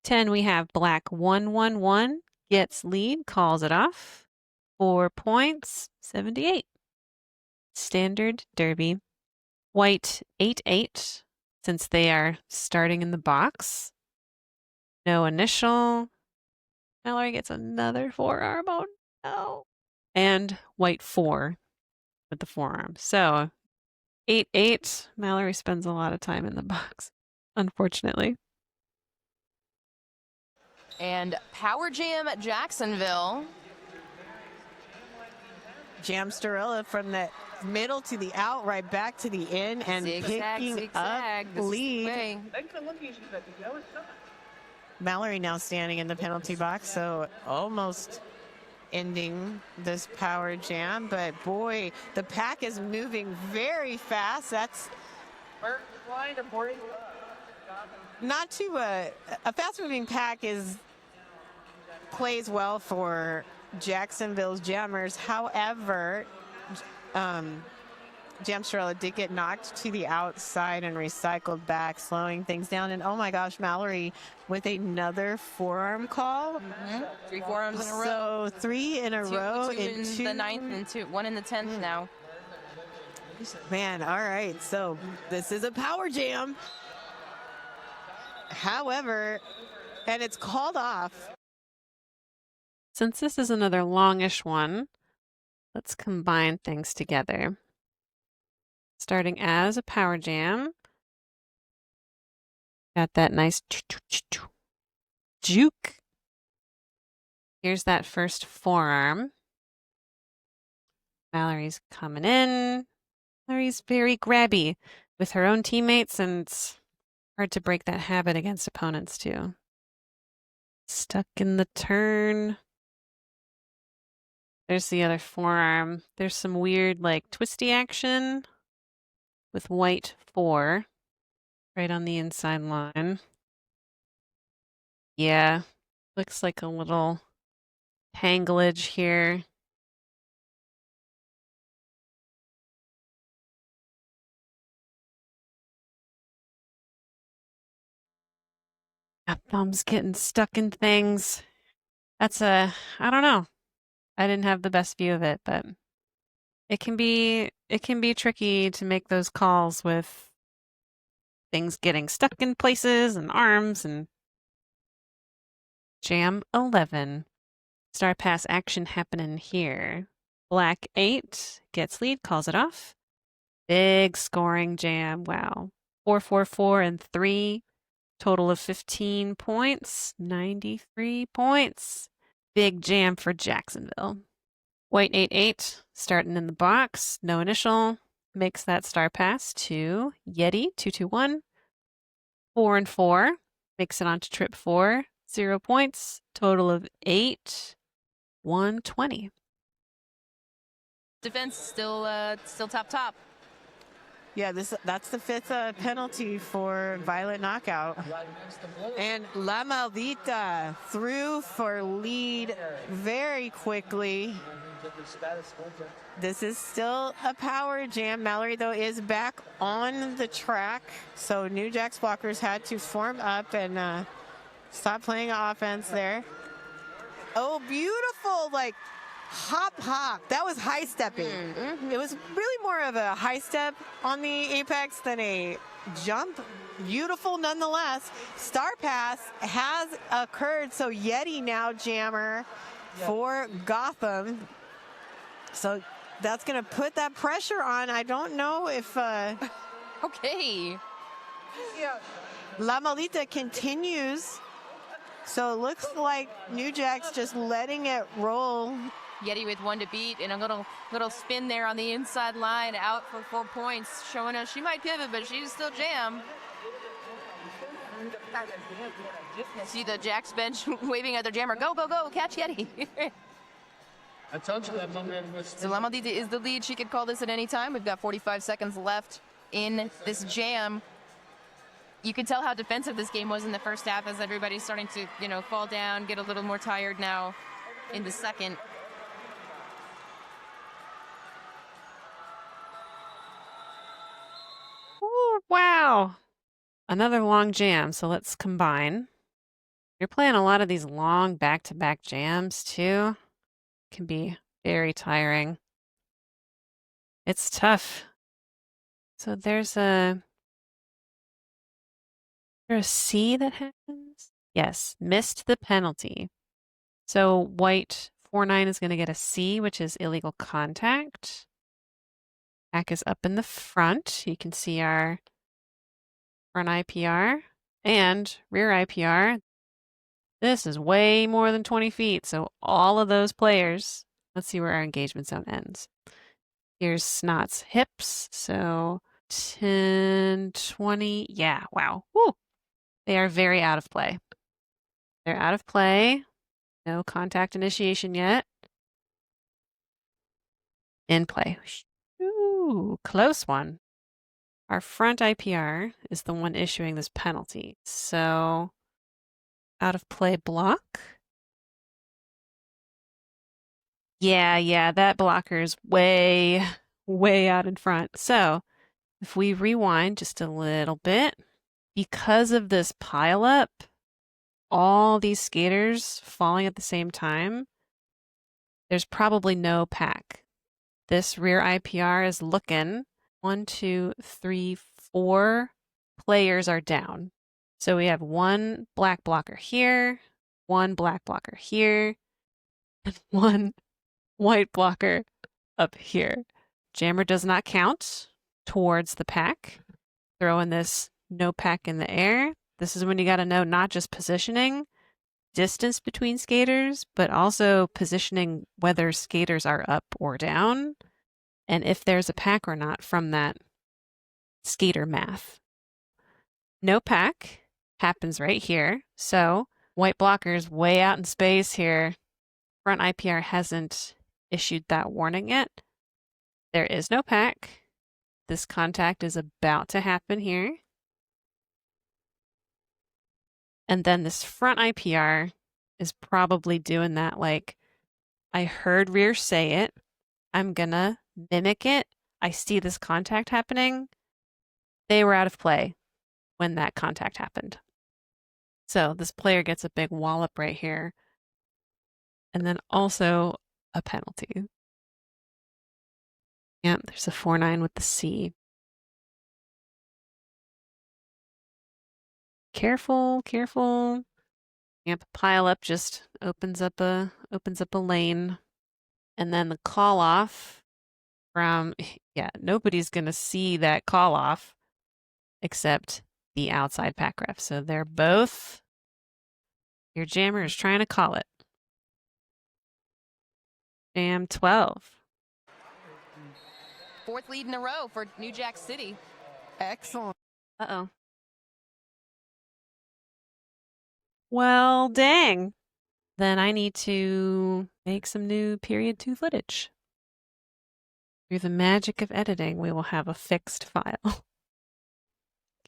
10, we have black 1, 1, 1. Gets lead, calls it off. 4 points, 78. Standard Derby. White 8, 8, since they are starting in the box. No initial. Mallory gets another forearm. Oh no. And white 4 with the forearm. So 8, 8. Mallory spends a lot of time in the box, unfortunately. And power jam at Jacksonville. Jam Starilla from the middle to the out, right back to the in, and picking up lead. Mallory now standing in the penalty box, so almost ending this power jam. But boy, the pack is moving very fast. That's not too a fast-moving pack plays well for Jacksonville's jammers. However, Jamstrella did get knocked to the outside and recycled back, slowing things down. And oh my gosh, Mallory with another forearm call. 3 forearms in a row. So 3 in a row. Two in the 9th and 1 in the 10th now. Man, all right. So this is a power jam. However, and it's called off. Since this is another longish one, let's combine things together. starting as a power jam. Got that nice juke. Here's that first forearm. Mallory's coming in. Mallory's very grabby with her own teammates, and it's hard to break that habit against opponents, too. Stuck in the turn. There's the other forearm. There's some weird, like, twisty action with white 4 right on the inside line. Yeah, looks like a little tanglage here. My thumb's getting stuck in things. That's I don't know. I didn't have the best view of it, but it can be tricky to make those calls with things getting stuck in places and arms. And jam 11. Star pass action happening here. Black 8 gets lead, calls it off. Big scoring jam. Wow. 4, 4, 4, and 3. Total of 15 points. 93 points. Big jam for Jacksonville. White 8, 8 starting in the box. No initial. Makes that star pass to Yeti 2, 2, 1. 4 and 4. Makes it onto trip 4. 0 points. Total of 8. 120. Defense still top. Yeah, that's the 5th penalty for violent knockout. And La Maldita threw for lead very quickly. This is still a power jam. Mallory, though, is back on the track. So New JAX blockers had to form up and stop playing offense there. Oh, beautiful, like, hop. That was high stepping. It was really more of a high step on the apex than a jump. Beautiful nonetheless. Star pass has occurred. So Yeti now jammer for Gotham. So that's going to put that pressure on. I don't know if... Okay. Yeah. La Maldita continues. So it looks like New JAX just letting it roll. Yeti with 1 to beat and a little spin there on the inside line, out for 4 points, showing us she might pivot, but she's still jam. See the JAX bench waving at their jammer. Go, catch Yeti. I told you that my man was... So La Maldita is the lead. She could call this at any time. We've got 45 seconds left in this jam. You could tell how defensive this game was in the first half as everybody's starting to, fall down, get a little more tired now in the second. Ooh, wow. Another long jam, so let's combine. You're playing a lot of these long back-to-back jams, too. Can be very tiring. It's tough. So there's a C that happens? Yes, missed the penalty. So white 4-9 is going to get a C, which is illegal contact. Back is up in the front. You can see our front IPR and rear IPR. This is way more than 20 feet. So all of those players, let's see where our engagement zone ends. Here's Snot's hips. So 10, 20. Yeah, wow. Woo. They are very out of play. They're out of play. No contact initiation yet. In play. Ooh, close one. Our front IPR is the one issuing this penalty. So out of play block. Yeah, that blocker is way out in front. So if we rewind just a little bit, because of this pileup, all these skaters falling at the same time, there's probably no pack. This rear IPR is looking. 1, 2, 3, 4 players are down. So we have 1 black blocker here, 1 black blocker here, and 1 white blocker up here. Jammer does not count. towards the pack. Throwing this no pack in the air. This is when you got to know not just positioning, distance between skaters, but also positioning whether skaters are up or down, and if there's a pack or not from that skater math. No pack happens right here. So white blocker's way out in space here. Front IPR hasn't issued that warning yet. There is no pack. This contact is about to happen here. And then this front IPR is probably doing that like, I heard rear say it. I'm gonna mimic it. I see this contact happening. They were out of play when that contact happened. So this player gets a big wallop right here. And then also a penalty. Yep, there's a 4-9 with the C. Careful, careful. Yep, pile up just opens up a lane. And then the call off from, yeah, nobody's gonna see that call off except the outside pack ref. So they're both, your jammer is trying to call it. Jam 12. Fourth lead in a row for New Jack City. Excellent. Uh-oh. Well, dang. Then I need to make some new period 2 footage. Through the magic of editing, we will have a fixed file.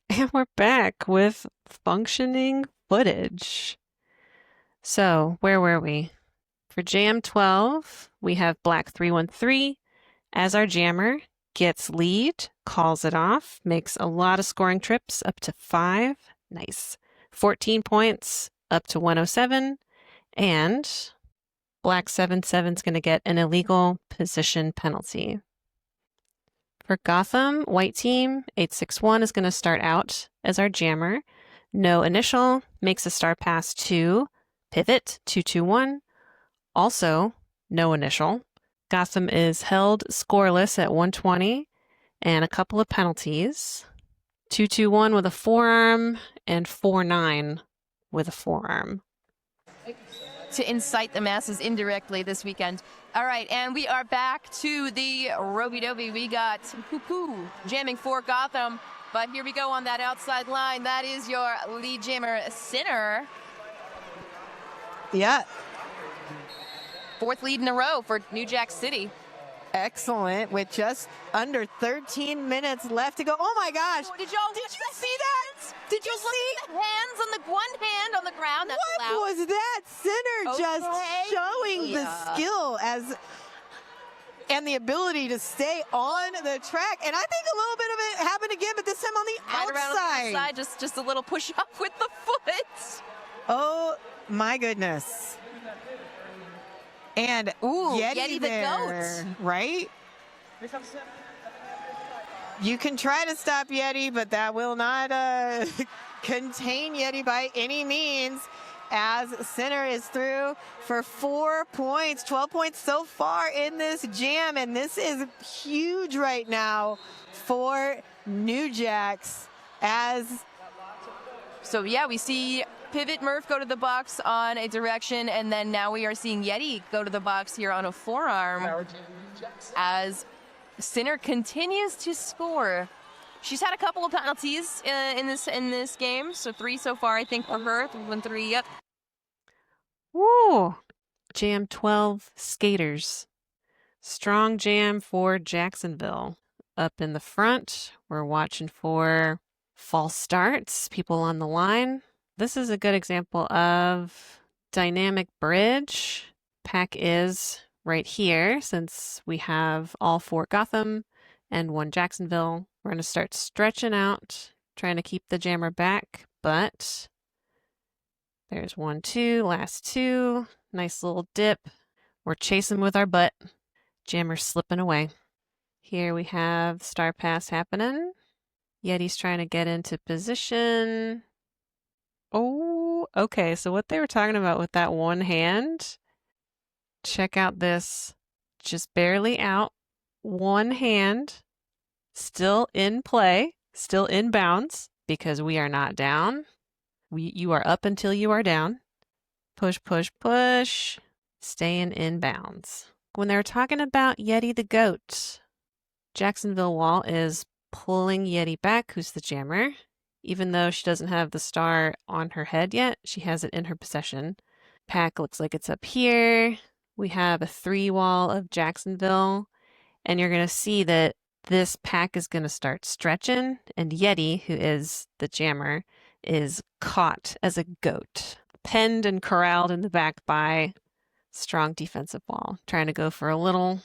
And we're back with functioning footage. So, where were we? For Jam 12, we have Black 313 as our jammer, gets lead, calls it off, makes a lot of scoring trips, up to 5. Nice. 14 points, up to 107. And Black 77 is going to get an illegal position penalty. For Gotham, white team, 861 is going to start out as our jammer. No initial, makes a star pass 2, pivot 221. Also, no initial. Gotham is held scoreless at 120 and a couple of penalties. 221 with a forearm and 4-9 with a forearm. To incite the masses indirectly this weekend. All right, and we are back to the Roby-Doby. We got Poo-Poo jamming for Gotham, but here we go on that outside line. That is your lead jammer, Sinner. Yeah. Fourth lead in a row for New Jack City. Excellent, with just under 13 minutes left to go. Oh my gosh! Did you see that? Did you see? The hands on the one hand on the ground. That's what allowed. was that? Sinner just showing the skill and the ability to stay on the track. And I think a little bit of it happened again, but this time on the outside. Around just a little push up with the foot. Oh my goodness. And Yeti the there, goat. right? You can try to stop Yeti, but that will not contain Yeti by any means, as Sinner is through for 4 points, 12 points so far in this jam, and this is huge right now for New Jacks. So yeah, we see Pivot Murph go to the box on a direction, and then now we are seeing Yeti go to the box here on a forearm as Sinner continues to score. She's had a couple of penalties in this game, so 3 so far, I think, for her. 3-1-3, yep. Woo! Jam 12 skaters. Strong jam for Jacksonville. Up in the front, we're watching for false starts, people on the line. This is a good example of dynamic bridge. Pack is right here, since we have all 4 Gotham and 1 Jacksonville. We're going to start stretching out, trying to keep the jammer back, but there's 1, 2, last 2. Nice little dip. We're chasing with our butt. Jammer slipping away. Here we have star pass happening. Yeti's trying to get into position. Oh, okay. So what they were talking about with that one hand, check out this. Just barely out. One hand. Still in play, still in bounds, because we are not down. You are up until you are down. Push, push, push. Staying in bounds. When they were talking about Yeti the goat, Jacksonville Wall is pulling Yeti back, who's the jammer. Even though she doesn't have the star on her head yet, she has it in her possession. Pack looks like it's up here. We have a 3 wall of Jacksonville, and you're going to see that this pack is going to start stretching, and Yeti, who is the jammer, is caught as a goat, penned and corralled in the back by strong defensive wall, trying to go for a little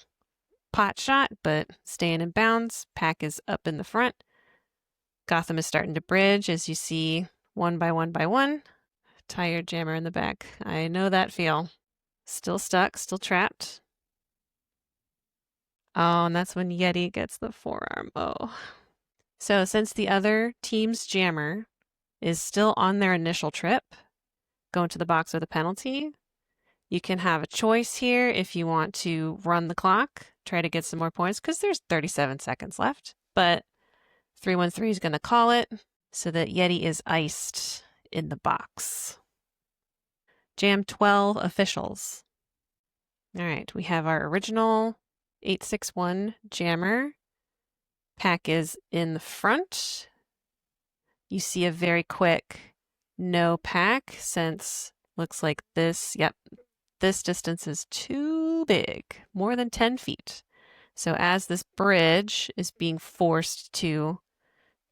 pot shot, but staying in bounds. Pack is up in the front. Gotham is starting to bridge, as you see, one by one by one. Tired jammer in the back. I know that feel. Still stuck, still trapped. Oh, and that's when Yeti gets the forearm. Oh. So since the other team's jammer is still on their initial trip, going to the box with a penalty, you can have a choice here if you want to run the clock, try to get some more points, because there's 37 seconds left. But 313 is going to call it so that Yeti is iced in the box. Jam 12 officials. All right, we have our original 861 jammer. Pack is in the front. You see a very quick no pack, since looks like this, yep, this distance is too big, more than 10 feet. So as this bridge is being forced to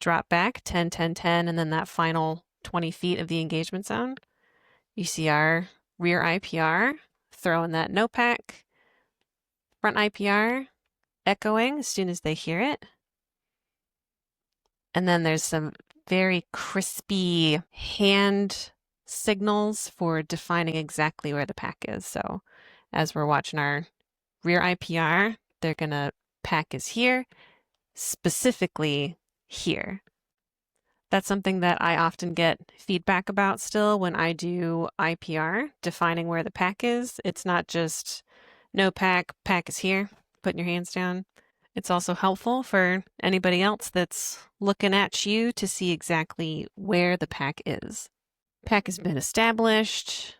drop back 10, 10, 10, and then that final 20 feet of the engagement zone, you see our rear IPR throwing that no pack, front IPR echoing as soon as they hear it. And then there's some very crispy hand signals for defining exactly where the pack is. So as we're watching our rear IPR, they're gonna pack is here, specifically here. That's something that I often get feedback about still when I do IPR, defining where the pack is. It's not just no pack, pack is here, putting your hands down. It's also helpful for anybody else that's looking at you to see exactly where the pack is. Pack has been established.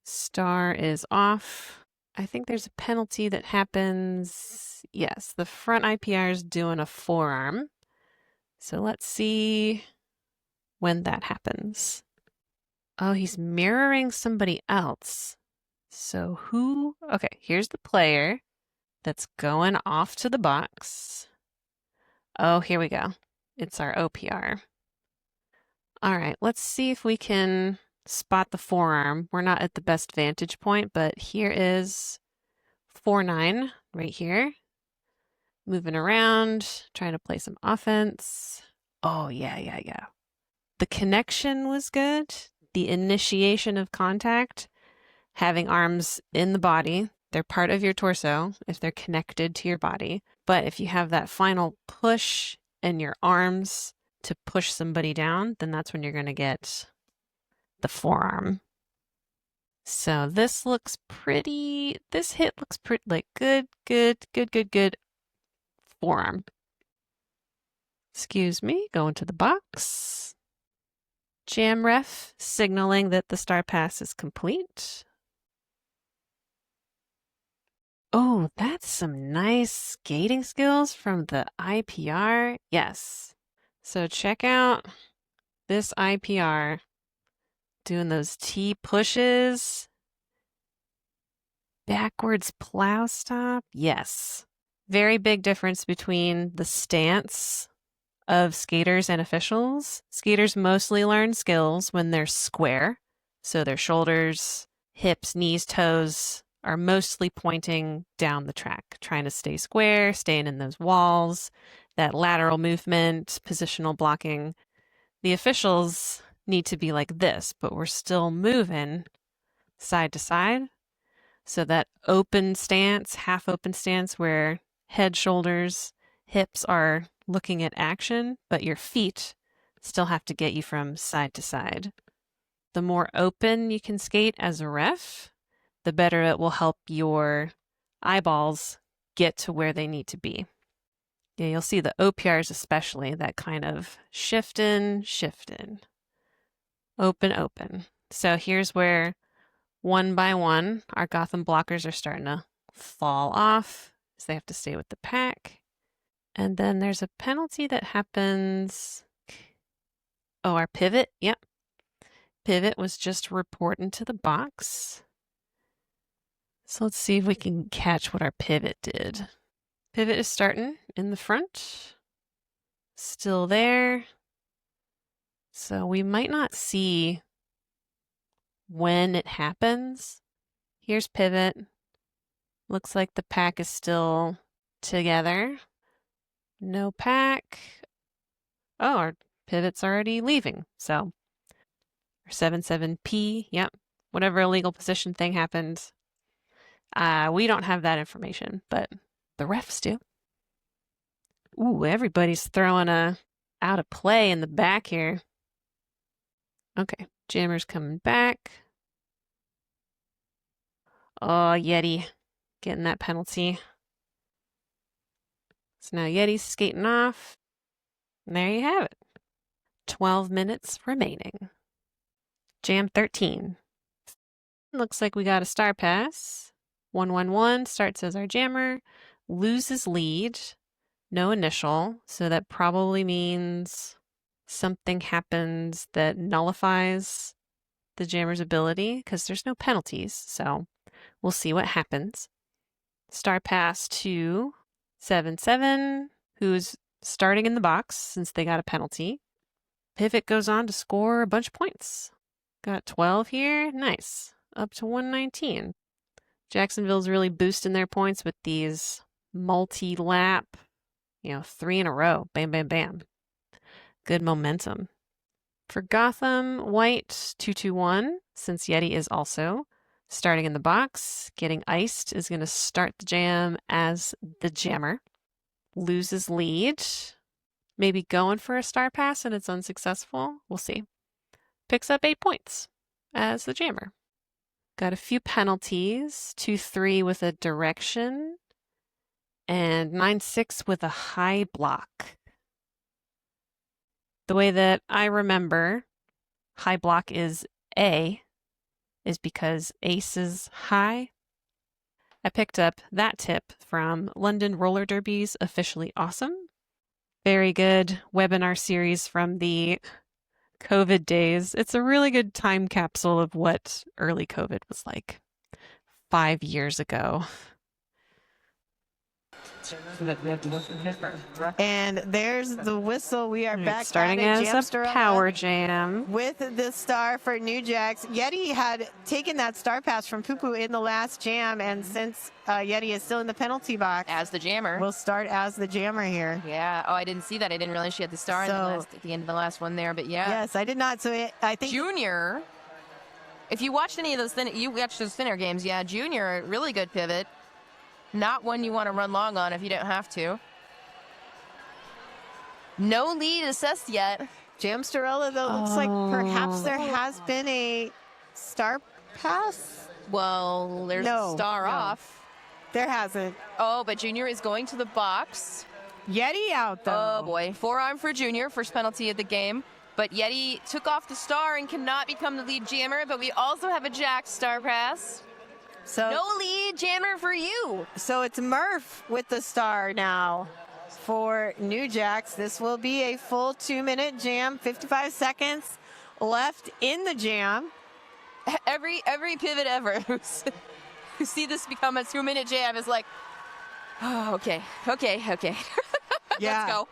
Star is off. I think there's a penalty that happens. Yes, the front IPR is doing a forearm. So let's see when that happens. Oh, he's mirroring somebody else. So who? Okay, here's the player that's going off to the box. Oh, here we go. It's our OPR. All right, let's see if we can spot the forearm. We're not at the best vantage point, but here is 4-9 right here. Moving around, trying to play some offense. Oh, yeah. The connection was good. The initiation of contact, having arms in the body, they're part of your torso if they're connected to your body. But if you have that final push in your arms to push somebody down, then that's when you're going to get the forearm. So this looks pretty, this hit looks pretty, like good forearm. Excuse me, going to the box. Jam ref signaling that the star pass is complete. Oh, that's some nice skating skills from the IPR. Yes. So check out this IPR doing those T pushes. Backwards plow stop. Yes. Very big difference between the stance of skaters and officials. Skaters mostly learn skills when they're square. So their shoulders, hips, knees, toes are mostly pointing down the track, trying to stay square, staying in those walls, that lateral movement, positional blocking. The officials need to be like this, but we're still moving side to side. So that open stance, half open stance where head, shoulders, hips are looking at action, but your feet still have to get you from side to side. The more open you can skate as a ref, the better it will help your eyeballs get to where they need to be. Yeah, you'll see the OPRs especially, that kind of shift in, open, open. So here's where one by one, our Gotham blockers are starting to fall off, so they have to stay with the pack. And then there's a penalty that happens. Oh, our pivot. Yep. Pivot was just reporting to the box. So let's see if we can catch what our pivot did. Pivot is starting in the front. Still there. So we might not see when it happens. Here's pivot. Looks like the pack is still together. No pack. Oh, our pivot's already leaving. So our 7-7P, yep. Whatever illegal position thing happened. We don't have that information, but the refs do. Ooh, everybody's throwing out of play in the back here. Okay, Jammer's coming back. Oh, Yeti getting that penalty. So now Yeti's skating off. And there you have it. 12 minutes remaining. Jam 13. Looks like we got a star pass. 1-1-1 starts as our jammer. Loses lead. No initial. So that probably means something happens that nullifies the jammer's ability because there's no penalties. So we'll see what happens. Star pass to 7-7, who's starting in the box since they got a penalty. Pivot goes on to score a bunch of points. Got 12 here. Nice. Up to 119. Jacksonville's really boosting their points with these multi-lap, 3 in a row. Bam, bam, bam. Good momentum. For Gotham, white 2-2-1, since Yeti is also starting in the box. Getting iced is going to start the jam as the jammer. Loses lead. Maybe going for a star pass and it's unsuccessful. We'll see. Picks up 8 points as the jammer. Got a few penalties. 2-3 with a direction. And 9-6 with a high block. The way that I remember high block is A is because ace is high. I picked up that tip from London Roller Derby's Officially Awesome. Very good webinar series from the COVID days. It's a really good time capsule of what early COVID was like 5 years ago. And there's the whistle. We are back starting as a power jam with the star for New Jax. Yeti had taken that star pass from Poo Poo in the last jam, and since Yeti is still in the penalty box as the jammer, we'll start as the jammer here. Yeah. Oh, I didn't see that. I didn't realize she had the star at the end of the last one there. But yeah. Yes, I did not. So I think Junior. If you watched any of those, you watched those thinner games. Yeah, Junior, really good pivot. Not one you want to run long on if you don't have to. No lead assessed yet. Jamsterella, though, looks like perhaps there has been a star pass. Well, there's a star off. There hasn't. Oh, but Junior is going to the box. Yeti out, though. Oh, boy. Forearm for Junior, first penalty of the game. But Yeti took off the star and cannot become the lead jammer. But we also have a JAX star pass. So no lead jammer for you. So it's Murph with the star now for New Jax. This will be a full 2-minute jam, 55 seconds left in the jam. Every pivot ever who see this become a 2-minute jam is like, oh, okay. Yeah. Let's go.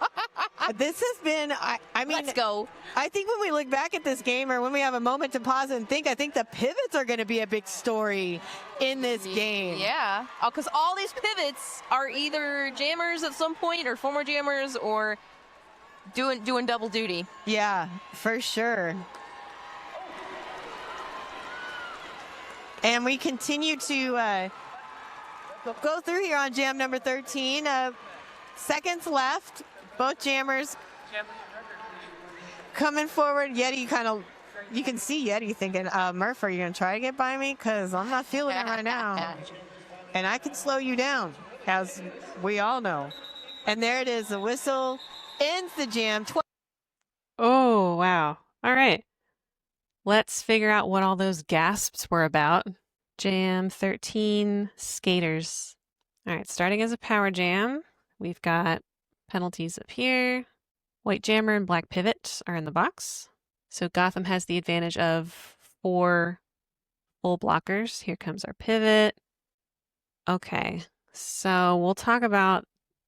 This has been, I mean, let's go. I think when we look back at this game, or when we have a moment to pause and think, I think the pivots are going to be a big story in this game. Yeah, because all these pivots are either jammers at some point or former jammers or doing double duty. Yeah, for sure. And we continue to go through here on jam number 13. Seconds left. Both jammers coming forward. Yeti you can see Yeti thinking, Murph, are you going to try to get by me? Because I'm not feeling it right now. And I can slow you down, as we all know. And there it is. The whistle ends the jam. Oh, wow. All right. Let's figure out what all those gasps were about. Jam 13 skaters. All right, starting as a power jam, we've got penalties up here. White jammer and black pivot are in the box. So Gotham has the advantage of 4 full blockers. Here comes our pivot. Okay, so we'll talk about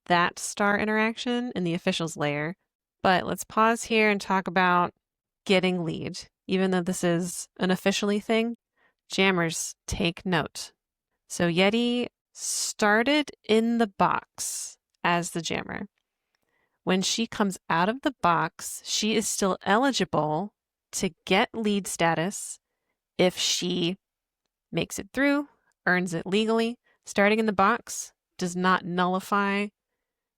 that star interaction in the officials layer, but let's pause here and talk about getting lead. Even though this is an officially thing, jammers take note. So Yeti started in the box as the jammer. When she comes out of the box, she is still eligible to get lead status if she makes it through, earns it legally. Starting in the box does not nullify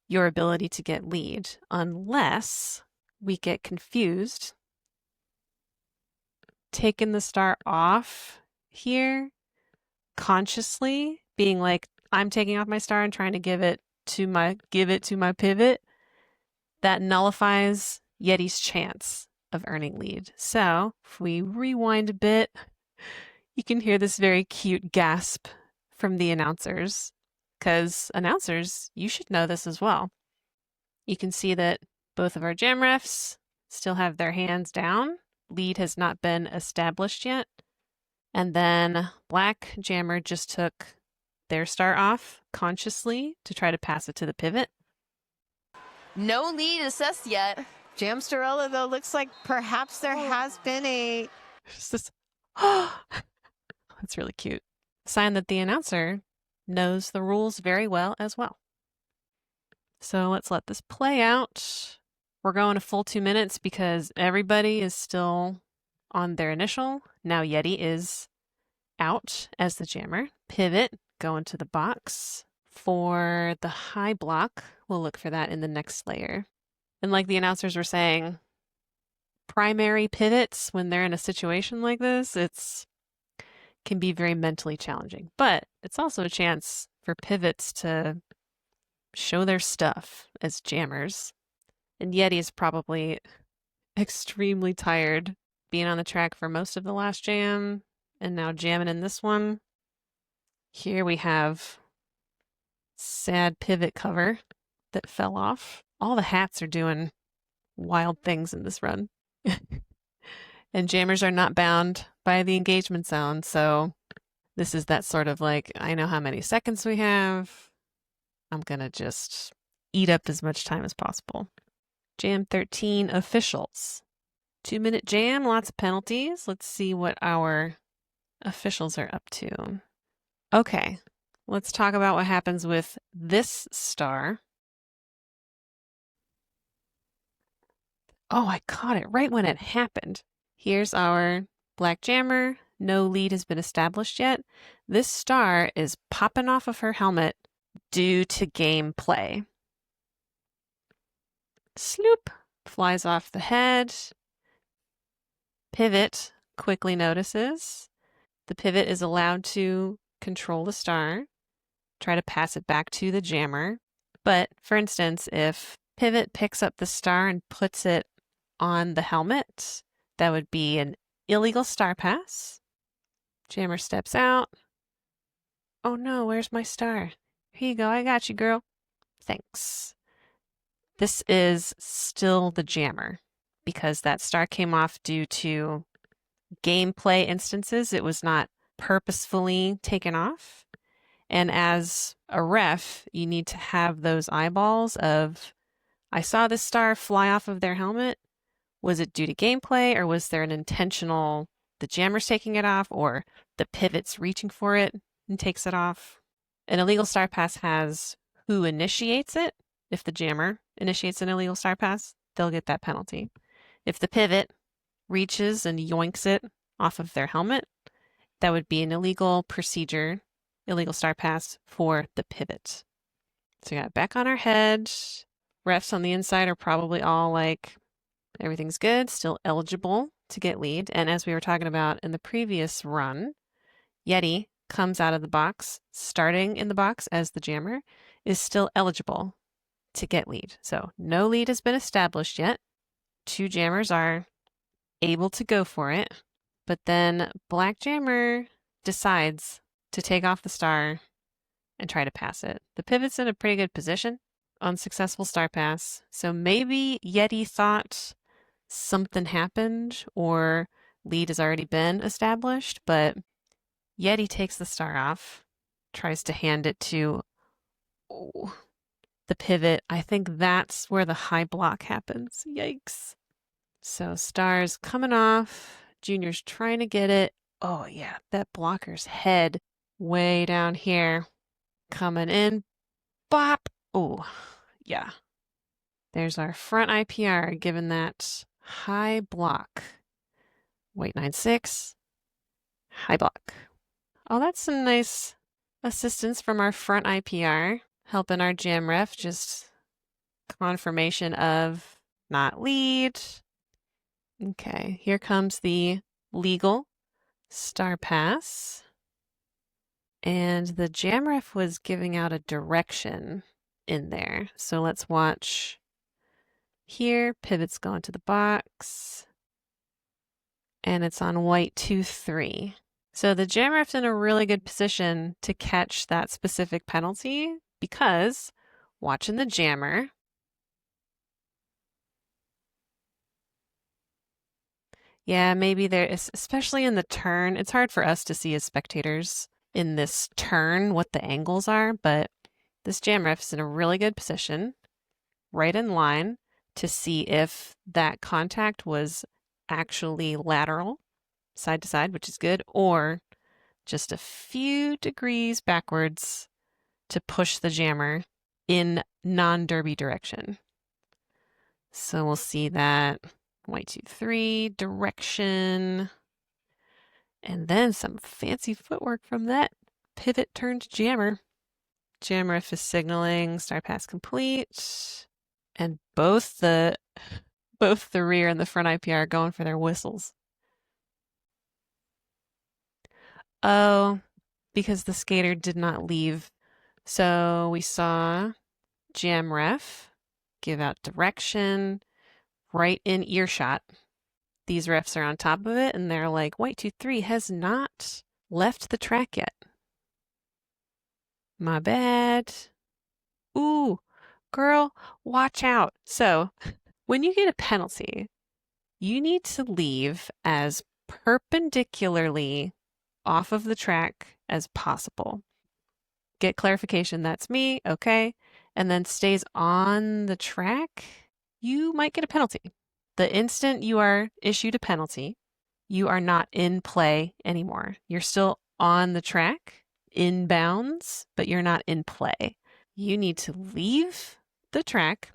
your ability to get lead unless we get confused. Taking the star off here consciously, being like, I'm taking off my star and trying to give it to my pivot, that nullifies Yeti's chance of earning lead. So if we rewind a bit, you can hear this very cute gasp from the announcers, because announcers, you should know this as well. You can see that both of our jam refs still have their hands down. Lead has not been established yet. And then black jammer just took their star off consciously to try to pass it to the pivot. No lead assessed yet. Jamsterella, though, looks like perhaps there has been a... Just this, oh, that's really cute. Sign that the announcer knows the rules very well as well. So let's let this play out. We're going a full 2 minutes because everybody is still on their initial. Now Yeti is out as the jammer. Pivot, go into the box. For the high block, we'll look for that in the next layer. And like the announcers were saying, primary pivots, when they're in a situation like this, can be very mentally challenging. But it's also a chance for pivots to show their stuff as jammers. And Yeti is probably extremely tired being on the track for most of the last jam and now jamming in this one. Here we have sad pivot cover that fell off. All the hats are doing wild things in this run. And jammers are not bound by the engagement zone, so this is that sort of like, I know how many seconds we have. I'm gonna just eat up as much time as possible. Jam 13 officials. 2-minute jam, lots of penalties. Let's see what our officials are up to. Okay, let's talk about what happens with this star. Oh, I caught it right when it happened. Here's our black jammer. No lead has been established yet. This star is popping off of her helmet due to gameplay. Sloop flies off the head. Pivot quickly notices. The pivot is allowed to control the star, try to pass it back to the jammer. But for instance, if pivot picks up the star and puts it on the helmet, that would be an illegal star pass. Jammer steps out. Oh no, where's my star? Here you go, I got you, girl. Thanks. This is still the jammer because that star came off due to gameplay instances. It was not purposefully taken off. And as a ref, you need to have those eyeballs of, I saw this star fly off of their helmet. Was it due to gameplay, or was there an intentional, the jammer's taking it off, or the pivot's reaching for it and takes it off? An illegal star pass has who initiates it. If the jammer initiates an illegal star pass, they'll get that penalty. If the pivot reaches and yoinks it off of their helmet, that would be an illegal procedure, illegal star pass for the pivot. So we got back on our head. Refs on the inside are probably all like, everything's good, still eligible to get lead. And as we were talking about in the previous run, Yeti comes out of the box, starting in the box as the jammer, is still eligible to get lead. So no lead has been established yet. 2 jammers are able to go for it, but then black jammer decides to take off the star and try to pass it. The pivot's in a pretty good position on successful star pass, so maybe Yeti thought something happened or lead has already been established, but Yeti takes the star off, tries to hand it to the pivot. I think that's where the high block happens. Yikes. So star's coming off. Junior's trying to get it. Oh yeah, that blocker's head way down here. Coming in. Bop. Oh, yeah. There's our front IPR given that high block. White 9-6. High block. Oh, that's some nice assistance from our front IPR, helping our jam ref, just confirmation of not lead. Okay, here comes the legal star pass. And the jam ref was giving out a direction in there. So let's watch here. Pivot's going to the box. And it's on white 2-3. So the jam ref's in a really good position to catch that specific penalty because watching the jammer, yeah, maybe there is, especially in the turn, it's hard for us to see as spectators in this turn what the angles are, but this jam ref's in a really good position, right in line, to see if that contact was actually lateral, side to side, which is good, or just a few degrees backwards to push the jammer in non-derby direction. So we'll see that white 2-3 direction, and then some fancy footwork from that pivot turned jammer. Jam ref is signaling star pass complete, and both the rear and the front IPR are going for their whistles. Oh, because the skater did not leave. So we saw jam ref give out direction right in earshot. These refs are on top of it and they're like, white 2-3 has not left the track yet. My bad. Ooh, girl, watch out. So when you get a penalty, you need to leave as perpendicularly off of the track as possible. Get clarification, that's me, okay, and then stays on the track, you might get a penalty. The instant you are issued a penalty, you are not in play anymore. You're still on the track, in bounds, but you're not in play. You need to leave the track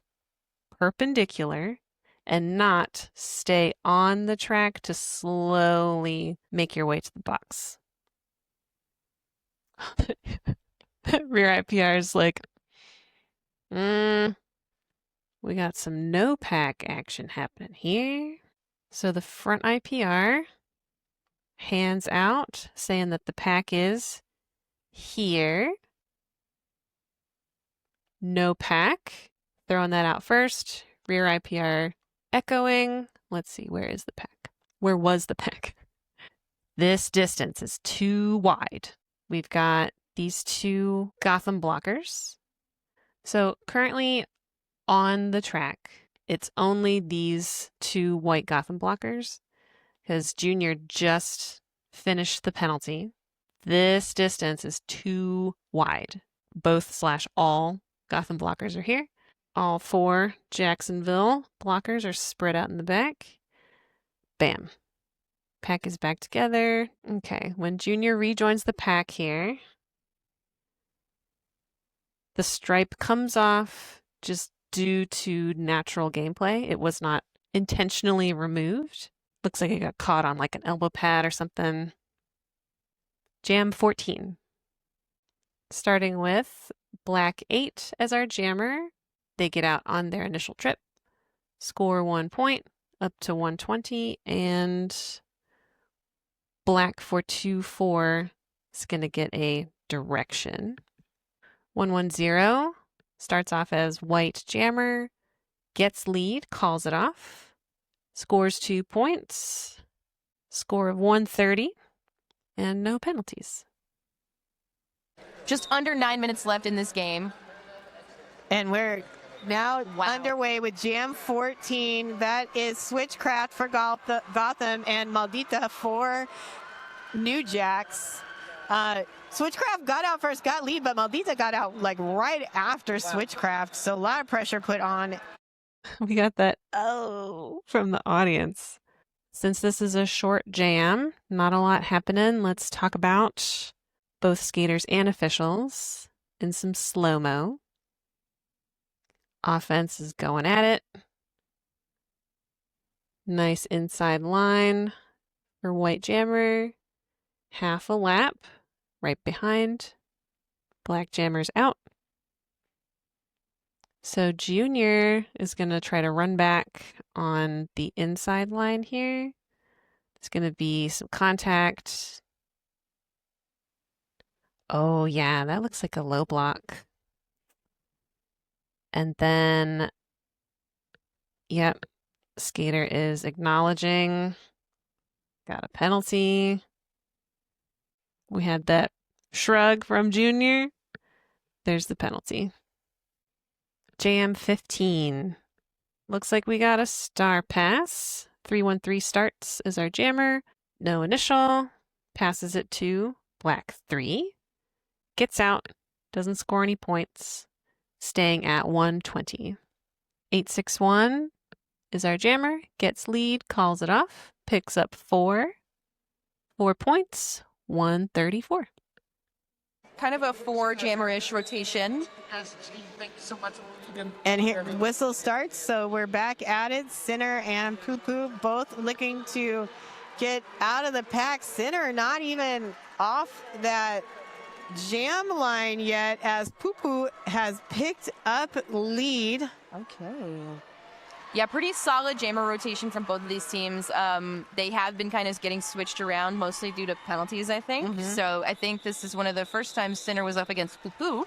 perpendicular and not stay on the track to slowly make your way to the box. Rear IPR is like, we got some no pack action happening here. So the front IPR hands out saying that the pack is here. No pack. Throwing that out first. Rear IPR echoing. Let's see, where is the pack? Where was the pack? This distance is too wide. We've got these 2 Gotham blockers. So currently on the track, it's only these 2 white Gotham blockers because Junior just finished the penalty. This distance is too wide. Both/all Gotham blockers are here. All 4 Jacksonville blockers are spread out in the back. Bam. Pack is back together. Okay, when Junior rejoins the pack here, the stripe comes off just due to natural gameplay. It was not intentionally removed. Looks like it got caught on like an elbow pad or something. Jam 14. Starting with black 8 as our jammer. They get out on their initial trip. Score 1 point up to 120, and black for 2-4 is going to get a direction. 110 Starts off as white jammer, gets lead, calls it off, scores 2 points, score of 130, and no penalties. Just under 9 minutes left in this game. And we're now underway with Jam 14. That is Switchcraft for Gotham and Maldita for New JAX. Switchcraft got out first, got lead, but Maldita got out like right after Switchcraft. So a lot of pressure put on. We got that from the audience. Since this is a short jam, not a lot happening, let's talk about both skaters and officials in some slow-mo. Offense is going at it. Nice inside line for white jammer. Half a lap right behind. Black jammer's out. So Junior is going to try to run back on the inside line here. There's going to be some contact. Oh yeah, that looks like a low block. And then, yep, skater is acknowledging. Got a penalty. We had that shrug from Junior. There's the penalty. Jam 15. Looks like we got a star pass. 313 starts as our jammer. No initial. Passes it to black 3. Gets out. Doesn't score any points. Staying at 120. 861 is our jammer. Gets lead. Calls it off. Picks up 4. 4 points. 134. Kind of a 4 jammer-ish rotation. And here, whistle starts, so we're back at it. Sinner and Poo Poo both looking to get out of the pack. Sinner not even off that jam line yet, as Poo Poo has picked up lead. Okay. Yeah, pretty solid jammer rotation from both of these teams. They have been kind of getting switched around, mostly due to penalties, I think. So I think this is one of the first times Sinner was up against Poo Poo.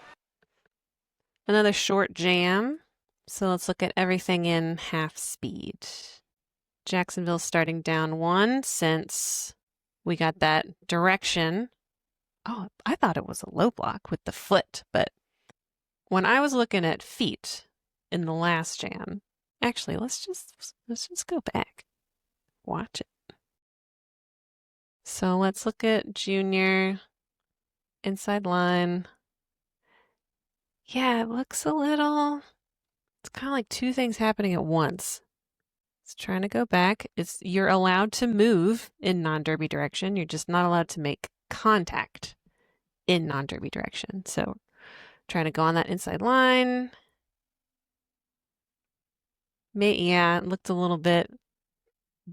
Another short jam. So let's look at everything in half speed. Jacksonville starting down 1 since we got that direction. Oh, I thought it was a low block with the foot, but when I was looking at feet in the last jam, actually, let's just go back. Watch it. So let's look at Junior inside line. Yeah, it looks a little, it's kind of like 2 things happening at once. It's trying to go back. You're allowed to move in non-derby direction. You're just not allowed to make contact in non-derby direction. So trying to go on that inside line. Yeah, it looked a little bit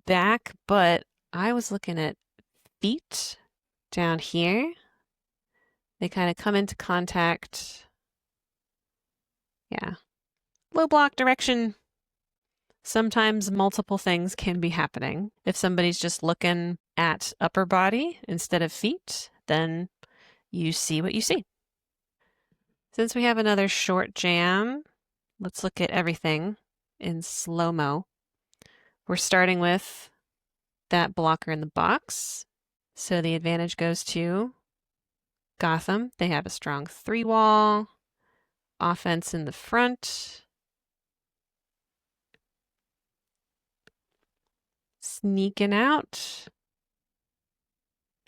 back, but I was looking at feet down here. They kind of come into contact. Yeah. Low block direction. Sometimes multiple things can be happening. If somebody's just looking at upper body instead of feet, then you see what you see. Since we have another short jam, let's look at everything in slow-mo. We're starting with that blocker in the box. So the advantage goes to Gotham. They have a strong 3-wall. Offense in the front. Sneaking out.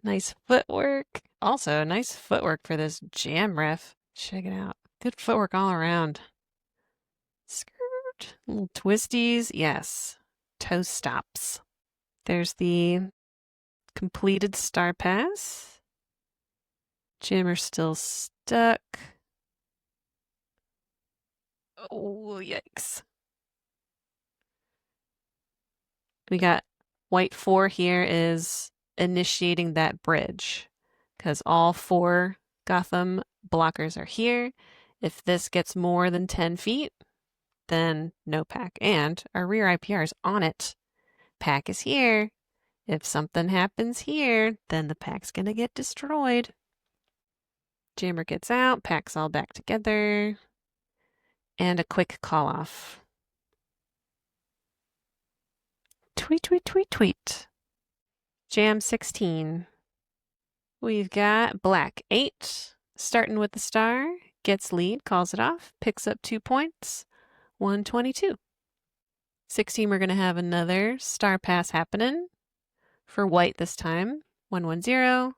Nice footwork. Also, nice footwork for this jam ref. Check it out. Good footwork all around. Skirt. Little twisties. Yes. Toe stops. There's the completed star pass. Jammer still stuck. Oh, yikes. We got white 4 here is initiating that bridge because all 4 Gotham blockers are here. If this gets more than 10 feet, then no pack. And our rear IPR is on it. Pack is here. If something happens here, then the pack's going to get destroyed. Jammer gets out. Pack's all back together. and a quick call off. Tweet, tweet, tweet, tweet. Jam 16. We've got black 8, starting with the star, gets lead, calls it off, picks up 2 points, 122. 16, we're going to have another star pass happening for white this time, 110,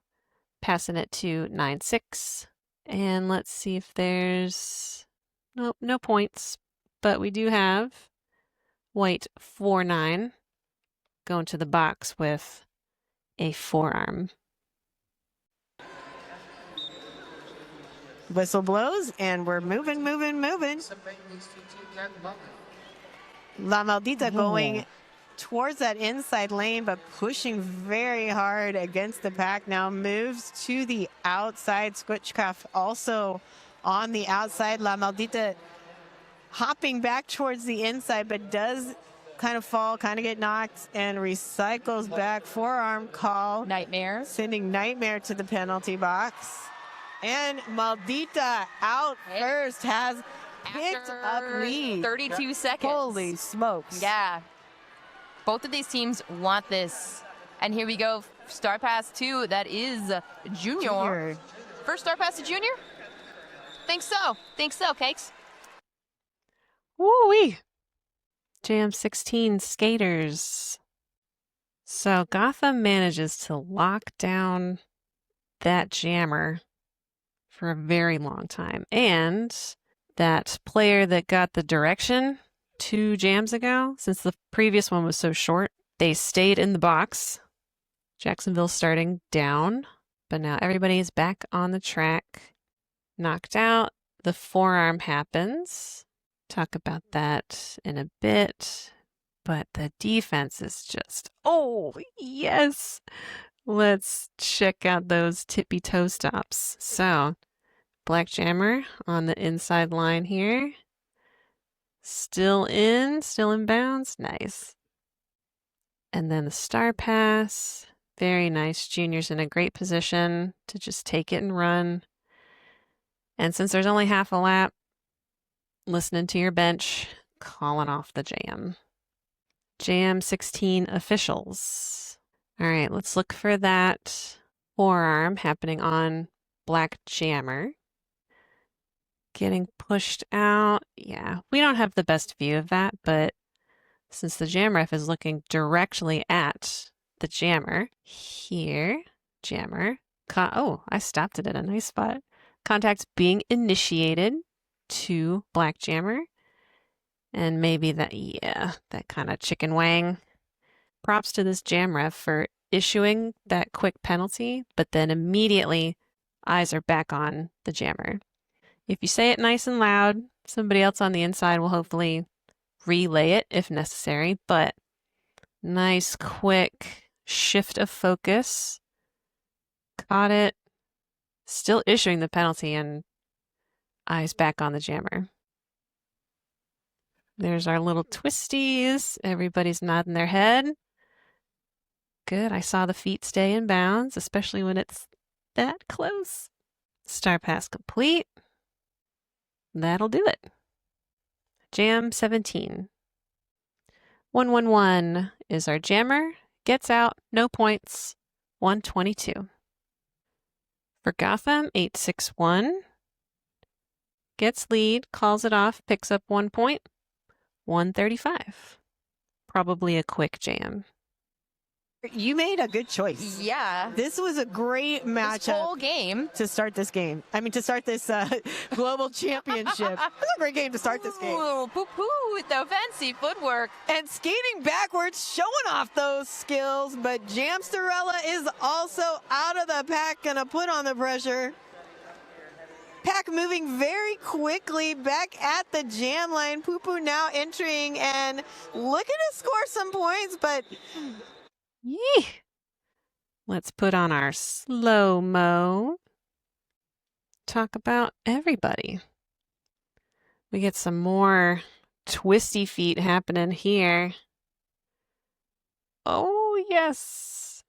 passing it to 96. And let's see if there's, nope, no points, but we do have white 49 going to the box with a forearm. Whistle blows, and we're moving. La Maldita going towards that inside lane, but pushing very hard against the pack. Now moves to the outside. Switchcraft also on the outside. La Maldita hopping back towards the inside, but does kind of fall, kind of get knocked, and recycles back. Forearm call. Nightmare. Sending Nightmare to the penalty box. And Maldita out first, has picked up lead. 32 seconds. Holy smokes. Yeah. Both of these teams want this. And here we go. Star pass 2. That is Junior. First star pass to Junior? Think so, Cakes. Woo-wee. Jam 16 skaters. So Gotham manages to lock down that jammer for a very long time. And that player that got the direction 2 jams ago, since the previous one was so short, they stayed in the box. Jacksonville starting down, but now everybody is back on the track. Knocked out. The forearm happens. Talk about that in a bit. But the defense is just, oh, yes. Let's check out those tippy toe stops. So, black jammer on the inside line here. Still in bounds. Nice. And then the star pass. Very nice. Junior's in a great position to just take it and run. And since there's only half a lap, listening to your bench, calling off the jam. Jam 16 officials. All right, let's look for that forearm happening on black jammer. Getting pushed out. Yeah, we don't have the best view of that, but since the jam ref is looking directly at the jammer, here, jammer, oh, I stopped it at a nice spot. Contact's being initiated to black jammer. And maybe that, yeah, that kind of chicken wang. Props to this jam ref for issuing that quick penalty, but then immediately eyes are back on the jammer. If you say it nice and loud, somebody else on the inside will hopefully relay it if necessary, but nice quick shift of focus. Caught it. Still issuing the penalty and eyes back on the jammer. There's our little twisties. Everybody's nodding their head. Good. I saw the feet stay in bounds, especially when it's that close. Star pass complete. That'll do it. Jam 17. 111 is our jammer. Gets out. No points. 122. For Gotham, 861. Gets lead. Calls it off. Picks up 1 point. 135. Probably a quick jam. You made a good choice. Yeah. This was a great matchup. This whole game. To start this game. I mean, to start this global championship. It was a great game to start this game. Ooh, poo-poo with the fancy footwork. And skating backwards, showing off those skills. But Jamsterella is also out of the pack, gonna put on the pressure. Pack moving very quickly back at the jam line. Poo-poo now entering and looking to score some points, but Yee. Let's put on our slow-mo. Talk about everybody. We get some more twisty feet happening here. Oh, yes.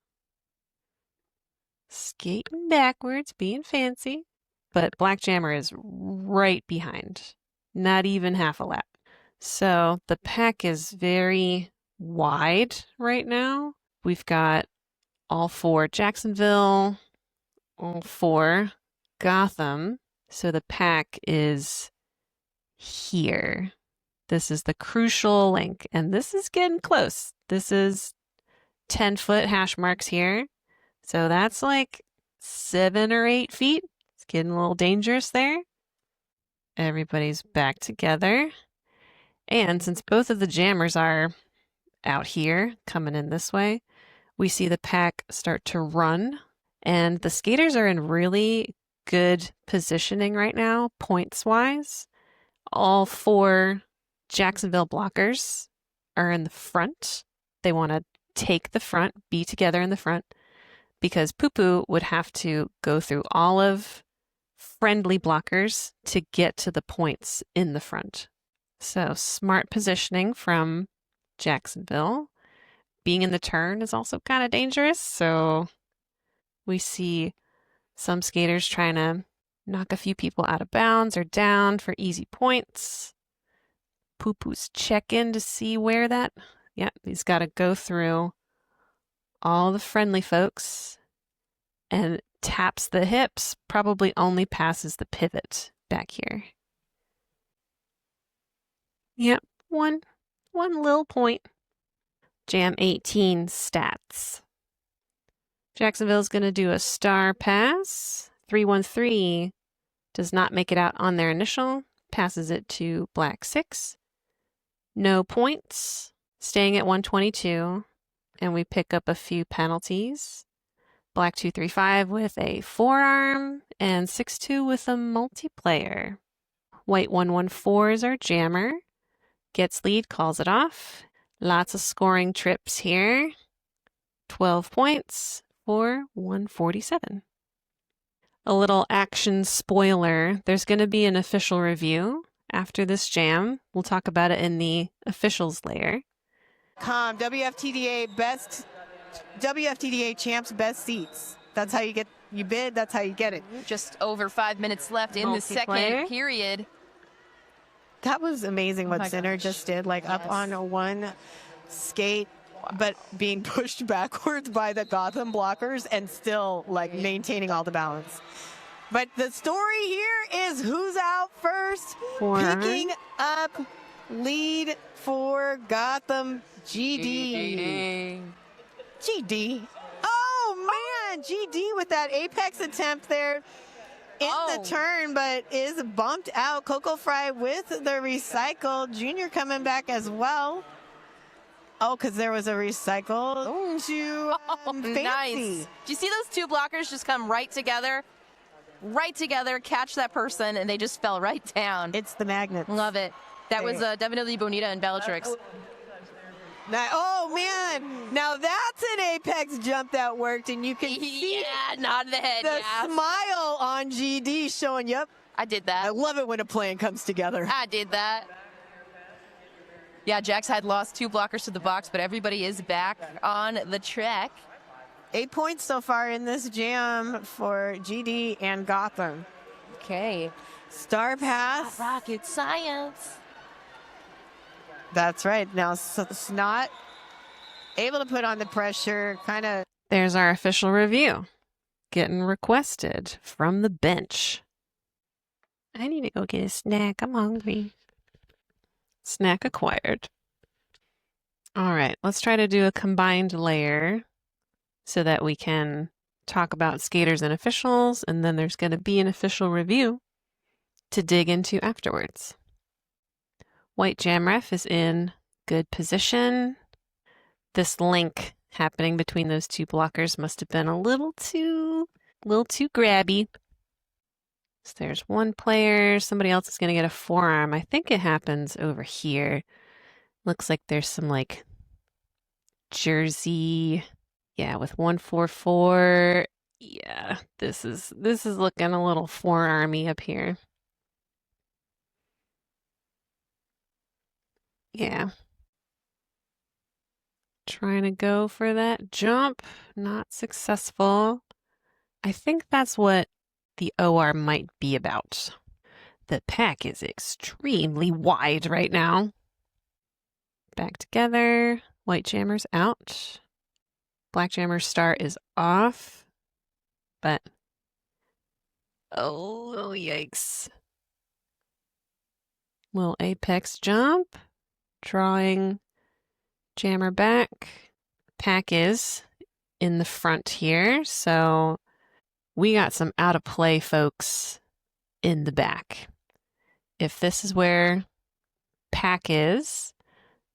Skating backwards, being fancy. But black jammer is right behind. Not even half a lap. So the pack is very wide right now. We've got all 4 Jacksonville, all 4 Gotham. So the pack is here. This is the crucial link, and this is getting close. This is 10-foot hash marks here. So that's like 7 or 8 feet. It's getting a little dangerous there. Everybody's back together. And since both of the jammers are out here, coming in this way, we see the pack start to run. And the skaters are in really good positioning right now, points-wise. All 4 Jacksonville blockers are in the front. They want to take the front, be together in the front, because Poo-Poo would have to go through all of friendly blockers to get to the points in the front. So smart positioning from Jacksonville. Being in the turn is also kind of dangerous, so we see some skaters trying to knock a few people out of bounds or down for easy points. Poo-Poo's check in to see where that... Yeah, he's got to go through all the friendly folks and taps the hips, probably only passes the pivot back here. Yep, one little point. Jam 18 stats. Jacksonville's going to do a star pass. 313 does not make it out on their initial, passes it to black 6. No points, staying at 122, and we pick up a few penalties. Black 235 with a forearm, and 6-2 with a multiplayer. White 114 is our jammer. Gets lead, calls it off. Lots of scoring trips here. 12 points for 147. A little action spoiler. There's going to be an official review after this jam. We'll talk about it in the officials layer. WFTDA champs best seats. That's how you bid, that's how you get it. Just over 5 minutes left in the second period. That was amazing what Sinner just did, like up on one skate, but being pushed backwards by the Gotham blockers and still like maintaining all the balance. But the story here is who's out first, picking up lead for Gotham, GD. GD. Oh man, GD with that apex attempt there in the turn, but is bumped out. Coco Fry with the recycle. Junior coming back as well. Oh, because there was a recycle to Fancy. Nice. Do you see those 2 blockers just come right together? Right together, catch that person, and they just fell right down. It's the magnets. Love it. That was definitely Bonita and Bellatrix. Now, oh man, now that's an apex jump that worked, and you can see nod the head. The smile on GD showing, yep. I did that. I love it when a plan comes together. I did that. Yeah, JAX had lost 2 blockers to the box, but everybody is back on the track. 8 points so far in this jam for GD and Gotham. Okay. Star pass. Rocket science. That's right. Now, Snot able to put on the pressure, kind of. There's our official review. Getting requested from the bench. I need to go get a snack. I'm hungry. Snack acquired. All right, let's try to do a combined layer so that we can talk about skaters and officials, and then there's going to be an official review to dig into afterwards. White Jam Ref is in good position. This link happening between those 2 blockers must have been a little too grabby. So there's one player. Somebody else is going to get a forearm. I think it happens over here. Looks like there's some like jersey. Yeah, with 144. Yeah, this is looking a little forearmy up here. Yeah. Trying to go for that jump. Not successful. I think that's what the OR might be about. The pack is extremely wide right now. Back together. White jammer's out. Black jammer's star is off. But, oh, yikes. Little apex jump. Drawing jammer back. Pack is in the front here, so we got some out of play folks in the back. If this is where pack is,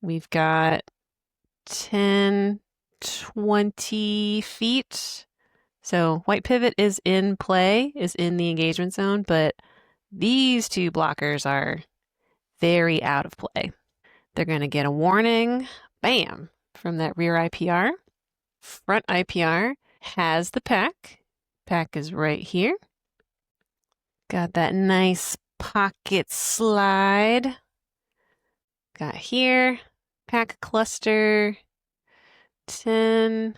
we've got 10, 20 feet. So white pivot is in play, is in the engagement zone, but these two blockers are very out of play. They're going to get a warning, bam, from that rear IPR. Front IPR has the pack. Pack is right here. Got that nice pocket slide. Got here, pack cluster, 10,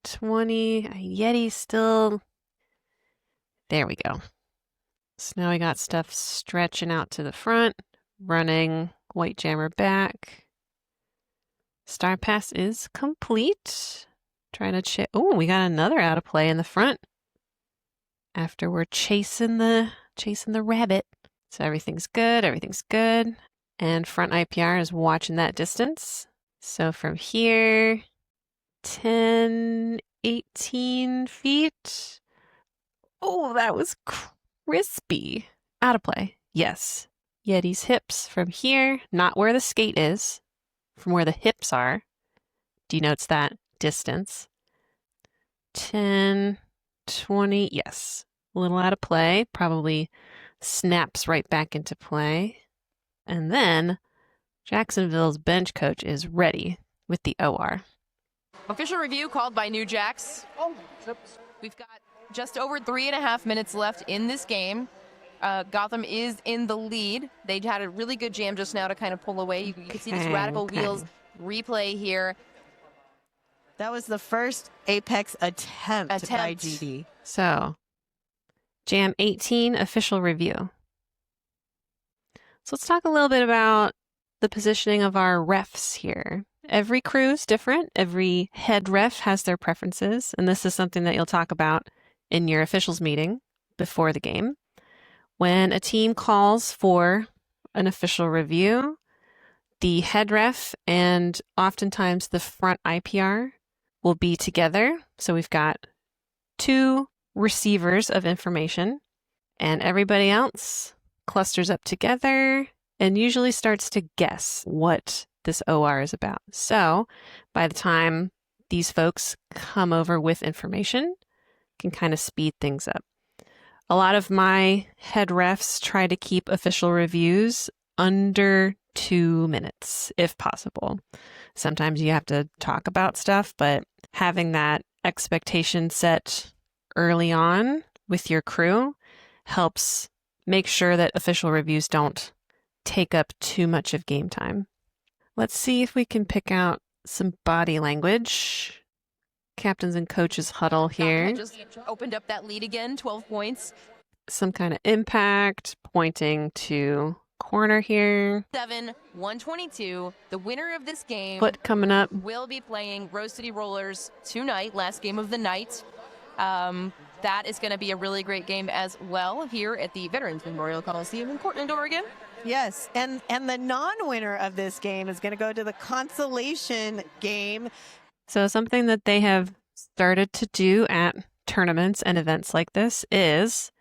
20, Yeti still. There we go. So now we got stuff stretching out to the front, running white jammer back. Star pass is complete. Trying to oh, we got another out of play in the front. After we're chasing the rabbit. So everything's good, everything's good. And front IPR is watching that distance. So from here, 10, 18 feet. Oh, that was crispy. Out of play. Yes. Yeti's hips from here, not where the skate is, from where the hips are, denotes that distance. 10, 20, yes. A little out of play, probably snaps right back into play. And then Jacksonville's bench coach is ready with the OR. Official review called by New JAX. We've got just over 3.5 minutes left in this game. Gotham is in the lead. They had a really good jam just now to kind of pull away. You can see this radical wheels replay here. That was the first Apex attempt. By GD. So, Jam 18 official review. So let's talk a little bit about the positioning of our refs here. Every crew is different. Every head ref has their preferences, and this is something that you'll talk about in your officials meeting before the game. When a team calls for an official review, the head ref and oftentimes the front IPR will be together. So we've got two receivers of information, and everybody else clusters up together and usually starts to guess what this OR is about. So by the time these folks come over with information, can kind of speed things up. A lot of my head refs try to keep official reviews under 2 minutes, if possible. Sometimes you have to talk about stuff, but having that expectation set early on with your crew helps make sure that official reviews don't take up too much of game time. Let's see if we can pick out some body language. Captains and coaches huddle here. Just opened up that lead again, 12 points. Some kind of impact pointing to corner here. 7-122. The winner of this game Foot coming up. will be playing Rose City Rollers tonight, last game of the night. That is going to be a really great game as well here at the Veterans Memorial Coliseum in Portland, Oregon. Yes, and the non-winner of this game is going to go to the consolation game. So something that they have started to do at tournaments and events like this is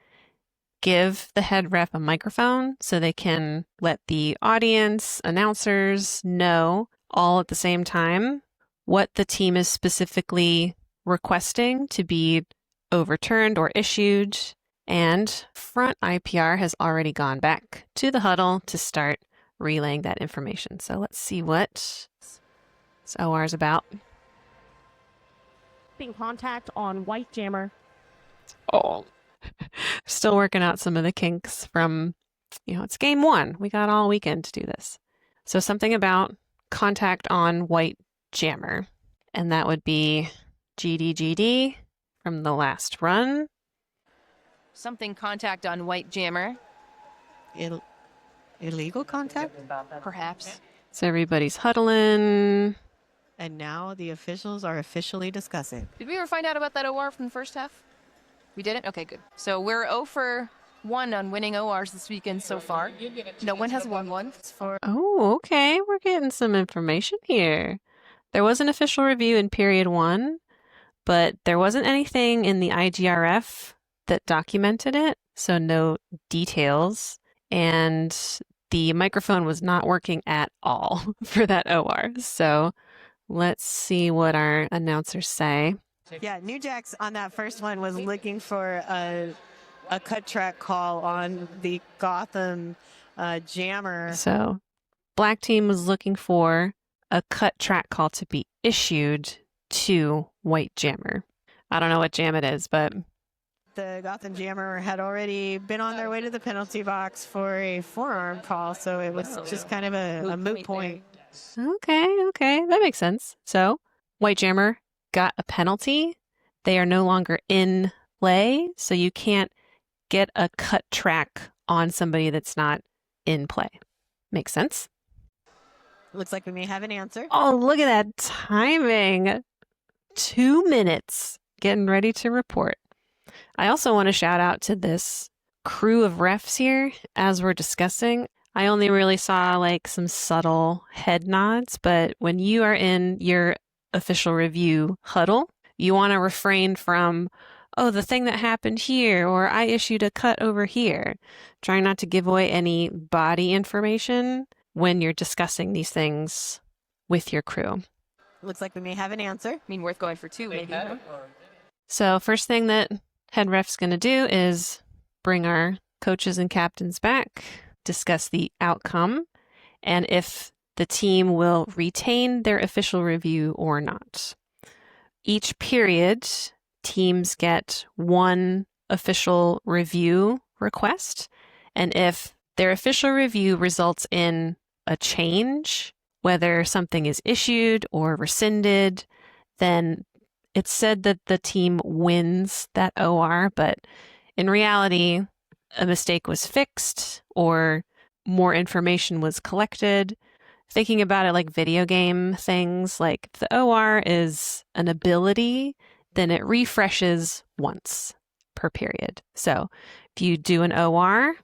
give the head ref a microphone so they can let the audience, announcers know all at the same time what the team is specifically requesting to be overturned or issued. And front IPR has already gone back to the huddle to start relaying that information. So let's see what this OR is about. Contact on white jammer. Oh, still working out some of the kinks from, it's game 1. We got all weekend to do this. So something about contact on white jammer, and that would be GD from the last run. Something contact on white jammer. illegal contact? Perhaps. So everybody's huddling. And now the officials are officially discussing. Did we ever find out about that OR from the first half? We didn't? Okay, good. So we're 0 for 1 on winning ORs this weekend so far. No one has won one. Oh, okay. We're getting some information here. There was an official review in period 1, but there wasn't anything in the IGRF that documented it, so no details. And the microphone was not working at all for that OR. So let's see what our announcers say. Yeah, New JAX on that first one was looking for a cut track call on the Gotham jammer. So Black team was looking for a cut track call to be issued to White jammer. I don't know what jam it is, but The Gotham jammer had already been on their way to the penalty box for a forearm call, so it was just kind of a moot point. okay, that makes sense. So White jammer got a penalty. They are no longer in play, so you can't get a cut track on somebody that's not in play. Makes sense? Looks like we may have an answer. Oh, look at that timing. 2 minutes getting ready to report. I also want to shout out to this crew of refs here as we're discussing. I only really saw like some subtle head nods, but when you are in your official review huddle, you want to refrain from, oh, the thing that happened here, or I issued a cut over here. Trying not to give away any body information when you're discussing these things with your crew. Looks like we may have an answer. I mean, worth going for 2, maybe. Huh? So first thing that head ref's going to do is bring our coaches and captains back, discuss the outcome, and if the team will retain their official review or not. Each period, teams get 1 official review request, and if their official review results in a change, whether something is issued or rescinded, then it's said that the team wins that OR, but in reality, a mistake was fixed or more information was collected. Thinking about it like video game things, like if the OR is an ability, then it refreshes once per period. So if you do an OR,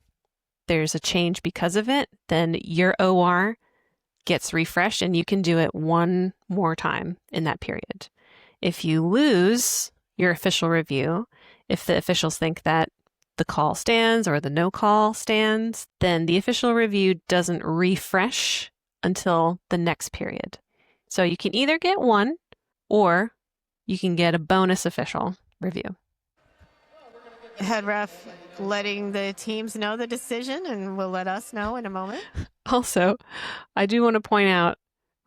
there's a change because of it, then your OR gets refreshed and you can do it 1 more time in that period. If you lose your official review, if the officials think that the call stands or the no call stands, then the official review doesn't refresh until the next period. So you can either get 1 or you can get a bonus official review. Head ref letting the teams know the decision and will let us know in a moment. Also, I do want to point out,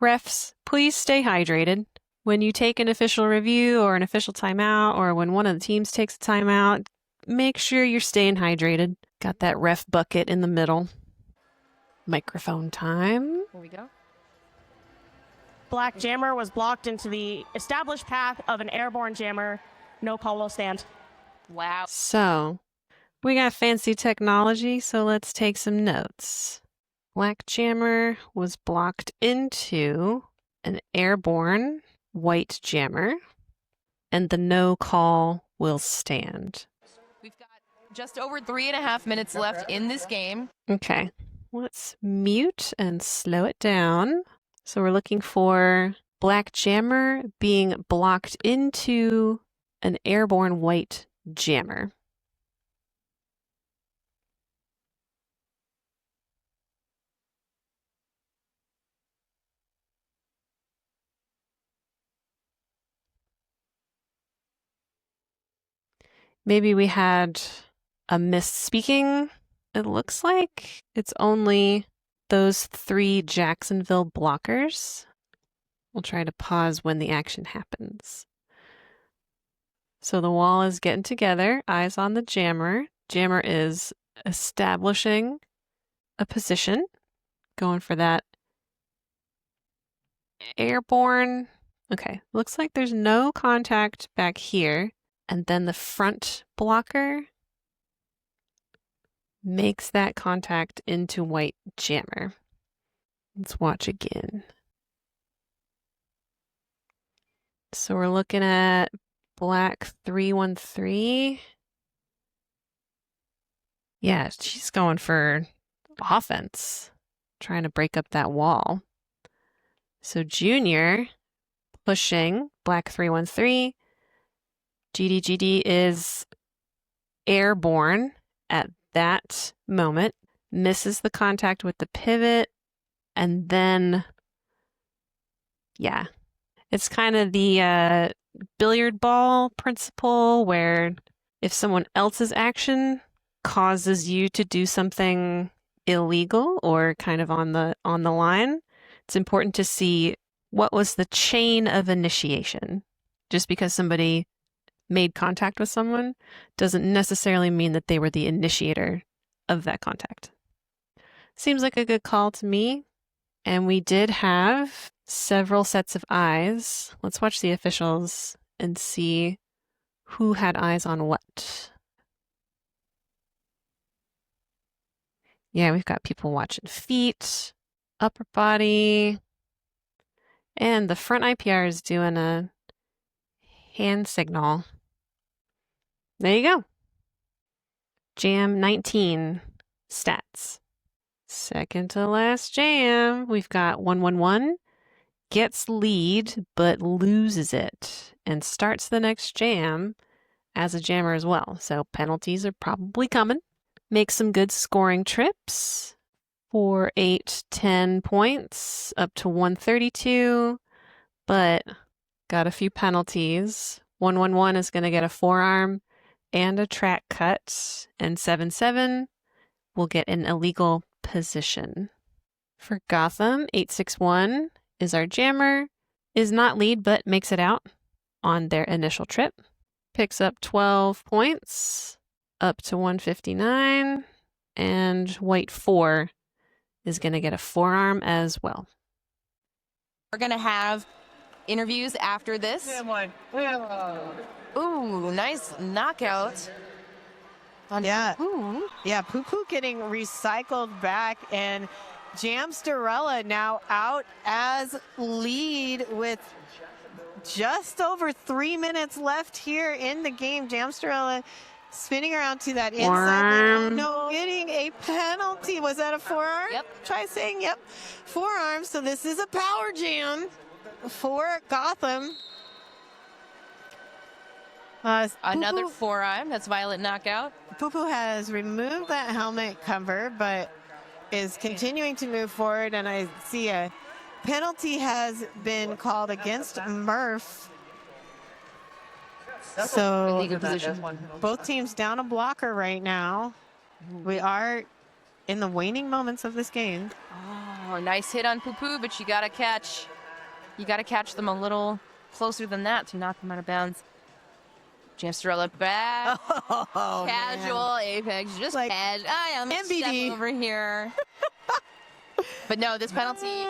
refs, please stay hydrated. When you take an official review or an official timeout, or when one of the teams takes a timeout, make sure you're staying hydrated. Got that ref bucket in the middle. Microphone time. Here we go. Black jammer was blocked into the established path of an airborne jammer. No call will stand. Wow. So, we got fancy technology, so let's take some notes. Black jammer was blocked into an airborne white jammer, and the no call will stand. We've got just over 3.5 minutes left in this game. Okay, let's mute and slow it down. So we're looking for black jammer being blocked into an airborne white jammer. Maybe we had a misspeaking. It looks like it's only those 3 Jacksonville blockers. We'll try to pause when the action happens. So the wall is getting together, eyes on the jammer. Jammer is establishing a position, going for that airborne. Okay, looks like there's no contact back here. And then the front blocker, makes that contact into white jammer. Let's watch again. So we're looking at black 313. Yeah, she's going for offense, trying to break up that wall. So Junior pushing black 313. GD is airborne at that moment, misses the contact with the pivot, and then, yeah, it's kind of the billiard ball principle where if someone else's action causes you to do something illegal or kind of on the line, it's important to see what was the chain of initiation. Just because somebody made contact with someone doesn't necessarily mean that they were the initiator of that contact. Seems like a good call to me. And we did have several sets of eyes. Let's watch the officials and see who had eyes on what. Yeah, we've got people watching feet, upper body, and the front IPR is doing a hand signal. There you go. Jam 19 stats. Second to last jam, we've got 111, gets lead but loses it and starts the next jam as a jammer as well. So penalties are probably coming. Make some good scoring trips. 4, 8, 10 points up to 132, but got a few penalties. 111 is going to get a forearm and a track cut, and 7-7 will get an illegal position. For Gotham, 861 is our jammer, is not lead but makes it out on their initial trip. Picks up 12 points up to 159, and white 4 is going to get a forearm as well. We're going to have interviews after this. Ooh, nice knockout. Yeah. Yeah, Poo Poo getting recycled back, and Jamsterella now out as lead with just over 3 minutes left here in the game. Jamsterella spinning around to that inside lane. No, getting a penalty. Was that a forearm? Yep. Try saying, yep. Forearm. So this is a power jam for Gotham. Another forearm. That's Violet knockout. Poo Poo has removed that helmet cover, but is continuing to move forward. And I see a penalty has been called against Murph. So both teams down a blocker right now. We are in the waning moments of this game. Oh, nice hit on Poo Poo, but you gotta catch them a little closer than that to knock them out of bounds. Jamsterella back. Oh, casual man. apex, just like casual. I am MBD over here. But no, this penalty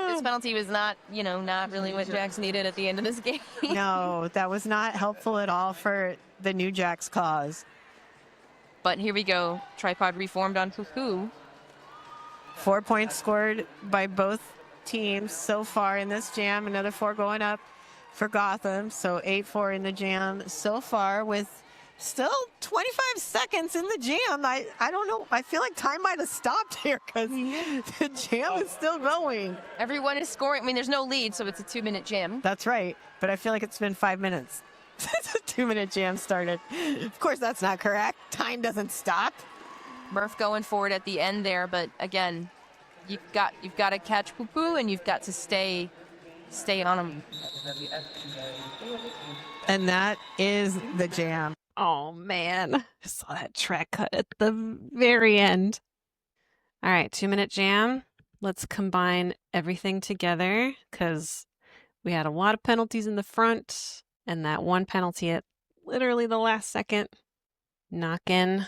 was not, not really what JAX needed at the end of this game. No, that was not helpful at all for the new JAX cause. But here we go. Tripod reformed on Poo Poo. 4 points scored by both teams so far in this jam. Another 4 going up for Gotham. So 8-4 in the jam so far with still 25 seconds in the jam. I don't know. I feel like time might have stopped here because the jam is still going. Everyone is scoring. I mean, there's no lead, so it's a 2-minute jam. That's right. But I feel like it's been 5 minutes since a 2-minute jam started. Of course, that's not correct. Time doesn't stop. Murph going forward at the end there, but again, you've got to catch Poo Poo, and you've got to stay on him. And that is the jam. Oh, man. I saw that track cut at the very end. All right, 2-minute jam. Let's combine everything together because we had a lot of penalties in the front and that one penalty at literally the last second. Knocking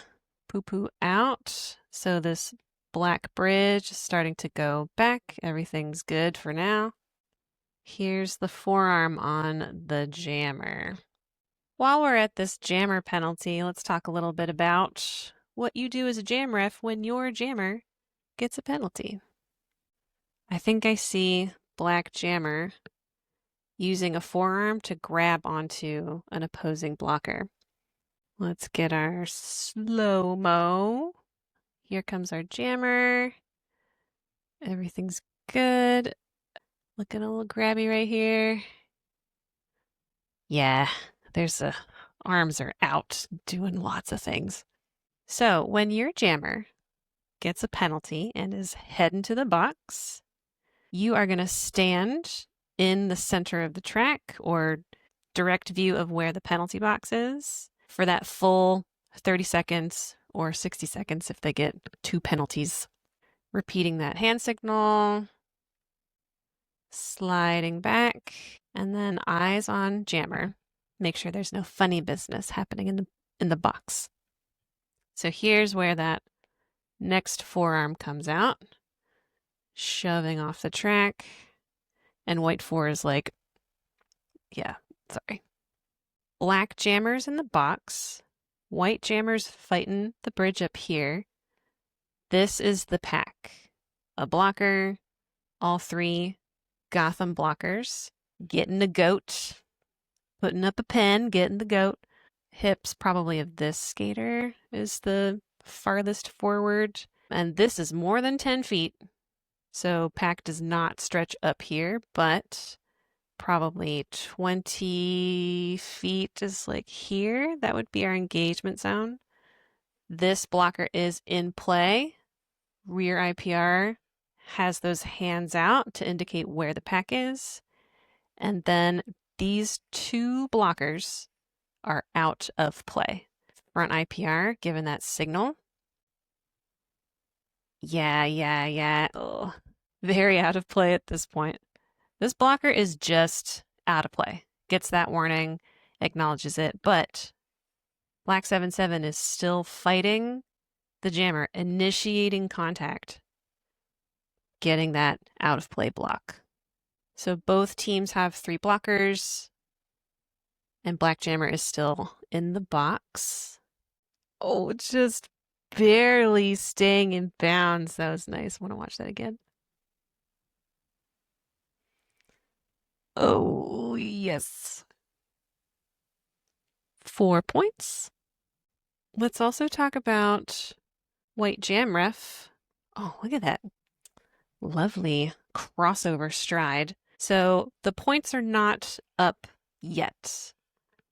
Poo Poo out. So this black bridge is starting to go back. Everything's good for now. Here's the forearm on the jammer. While we're at this jammer penalty, let's talk a little bit about what you do as a jam ref when your jammer gets a penalty. I think I see black jammer using a forearm to grab onto an opposing blocker. Let's get our slow-mo. Here comes our jammer. Everything's good. Looking a little grabby right here. Yeah, there's arms are out doing lots of things. So when your jammer gets a penalty and is heading to the box, you are going to stand in the center of the track or direct view of where the penalty box is for that full 30 seconds or 60 seconds if they get 2 penalties. Repeating that hand signal, sliding back, and then eyes on jammer. Make sure there's no funny business happening in the box. So here's where that next forearm comes out, shoving off the track, and white 4 is like, yeah, sorry. Black jammer's in the box, white jammer's fighting the bridge up here. This is the pack. A blocker, all 3 Gotham blockers, getting the goat, putting up a pen, getting the goat. Hips probably of this skater is the farthest forward. And this is more than 10 feet. So pack does not stretch up here, but probably 20 feet is like here. That would be our engagement zone. This blocker is in play. Rear IPR has those hands out to indicate where the pack is. And then these 2 blockers are out of play. Front IPR, given that signal. Yeah. Oh, very out of play at this point. This blocker is just out of play. Gets that warning, acknowledges it, but Black 7-7 is still fighting the jammer, initiating contact, getting that out of play block. So both teams have 3 blockers, and black jammer is still in the box. Oh, just barely staying in bounds. That was nice. I want to watch that again. Oh, yes. 4 points. Let's also talk about white jam ref. Oh, look at that lovely crossover stride. So the points are not up yet.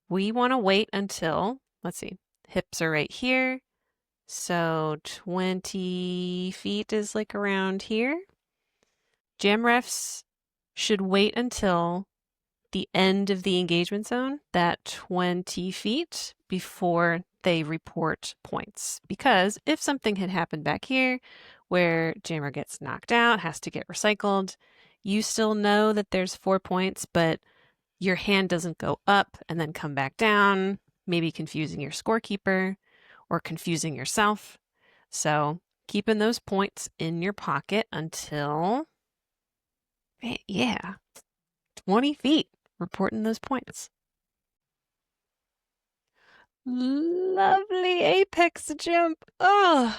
We want to wait until, let's see, hips are right here. So 20 feet is like around here. Jam refs should wait until the end of the engagement zone, that 20 feet, before they report points. Because if something had happened back here where jammer gets knocked out, has to get recycled, you still know that there's 4 points, but your hand doesn't go up and then come back down, maybe confusing your scorekeeper or confusing yourself. So keeping those points in your pocket until, yeah, 20 feet, reporting those points. Lovely apex jump. Oh,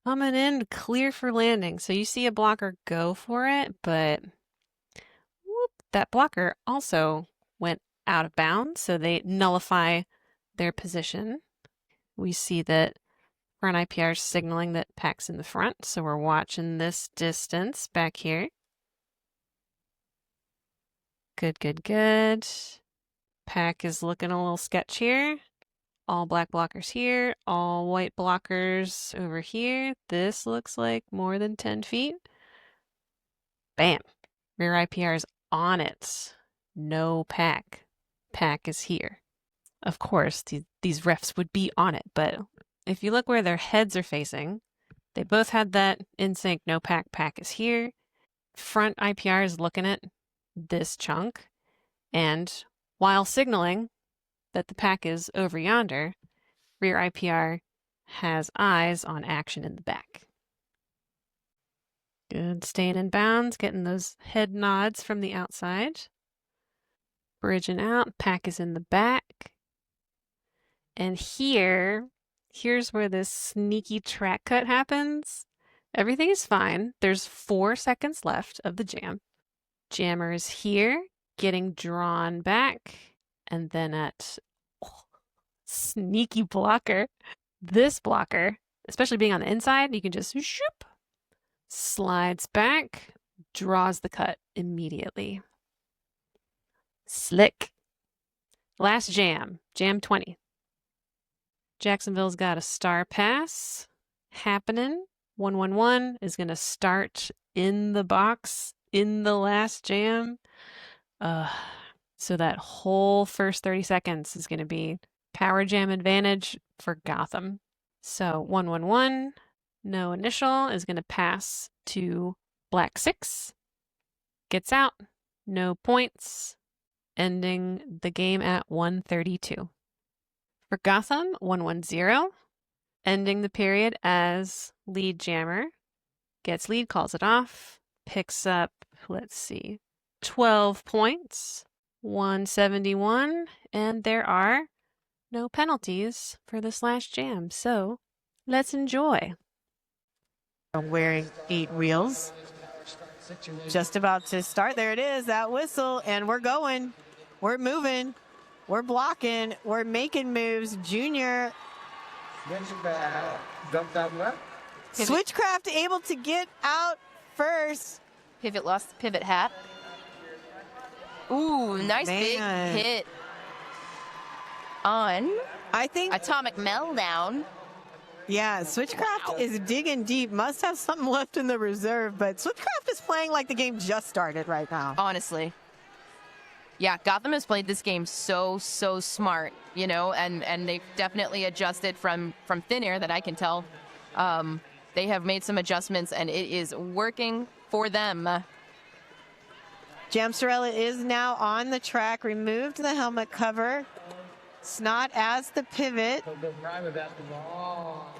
coming in clear for landing. So you see a blocker go for it, but whoop, that blocker also went out of bounds, so they nullify their position. We see that front IPR is signaling that pack's in the front, so we're watching this distance back here. Good. Pack is looking a little sketch here. All black blockers here, all white blockers over here. This looks like more than 10 feet. Bam. Rear IPR is on it. No pack. Pack is here. Of course, these refs would be on it, but if you look where their heads are facing, they both had that in sync, no pack, pack is here. Front IPR is looking at this chunk, and while signaling that the pack is over yonder, rear IPR has eyes on action in the back. Good, staying in bounds, getting those head nods from the outside. Bridging out, pack is in the back. And here, Here's where this sneaky track cut happens. Everything is fine. There's 4 seconds left of the jam. Jammer is here, getting drawn back, and then sneaky blocker. This blocker, especially being on the inside, you can just shoop, slides back, draws the cut immediately. Slick. Last jam, jam 20. Jacksonville's got a star pass happening. 111 is going to start in the box in the last jam. So that whole first 30 seconds is going to be power jam advantage for Gotham. So 111, no initial, is going to pass to black 6. Gets out, no points, ending the game at 132. For Gotham, 110, ending the period as lead jammer. Gets lead, calls it off, picks up, let's see, 12 points, 171, and there are no penalties for this last jam. So let's enjoy. Wearing 8 wheels. Just about to start. There it is, that whistle, and we're going. We're moving. We're blocking. We're making moves. Junior. Switchcraft able to get out first. Pivot lost the pivot hat. Ooh, nice big hit on, I think, Atomic Meltdown. Yeah, Switchcraft is digging deep. Must have something left in the reserve, but Switchcraft is playing like the game just started right now. Honestly. Yeah, Gotham has played this game so smart, you know, and they've definitely adjusted from thin air that I can tell. They have made some adjustments, and it is working for them. Jamsterella is now on the track, removed the helmet cover. Snot as the pivot.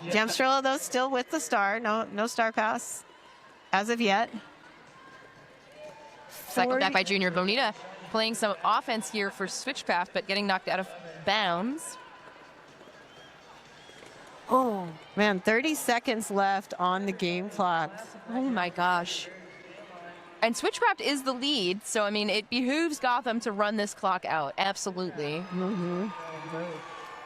Jamsterella, though, still with the star. No star pass as of yet. Cycled back by Junior. Bonita playing some offense here for Switchcraft, but getting knocked out of bounds. Oh, man, 30 seconds left on the game clock. Oh, my gosh. And Switchcraft is the lead, so, I mean, it behooves Gotham to run this clock out. Absolutely. Mm-hmm.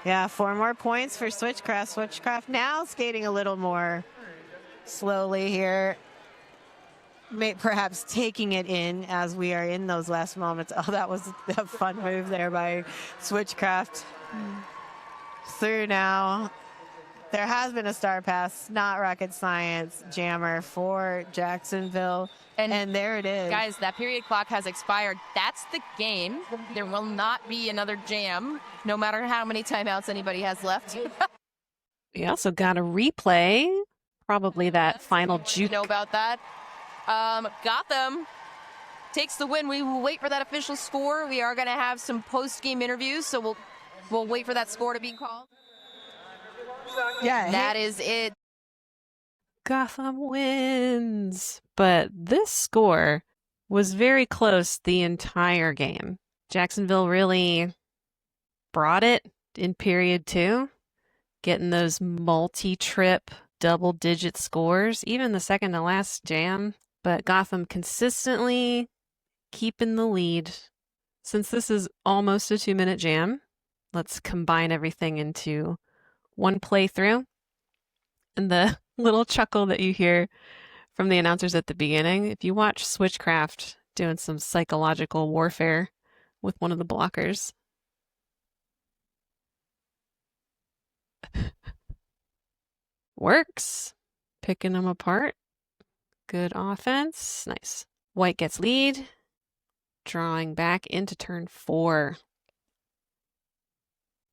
Yeah, 4 more points for Switchcraft. Switchcraft now skating a little more slowly here. Perhaps taking it in as we are in those last moments. Oh, that was a fun move there by Switchcraft. Through now. There has been a star pass, not rocket science, jammer for Jacksonville. And there it is. Guys, that period clock has expired. That's the game. There will not be another jam, no matter how many timeouts anybody has left. We also got a replay, probably that final juke. You know about that? Gotham takes the win. We will wait for that official score. We are going to have some post-game interviews, so we'll wait for that score to be called. Yeah, that is it. Gotham wins. But this score was very close the entire game. Jacksonville really brought it in period 2, getting those multi-trip double-digit scores, even the second to last jam. But Gotham consistently keeping the lead. Since this is almost a 2-minute jam, let's combine everything into one playthrough. And the little chuckle that you hear from the announcers at the beginning, if you watch Switchcraft doing some psychological warfare with one of the blockers. Works. Picking them apart. Good offense. Nice. White gets lead. Drawing back into turn 4.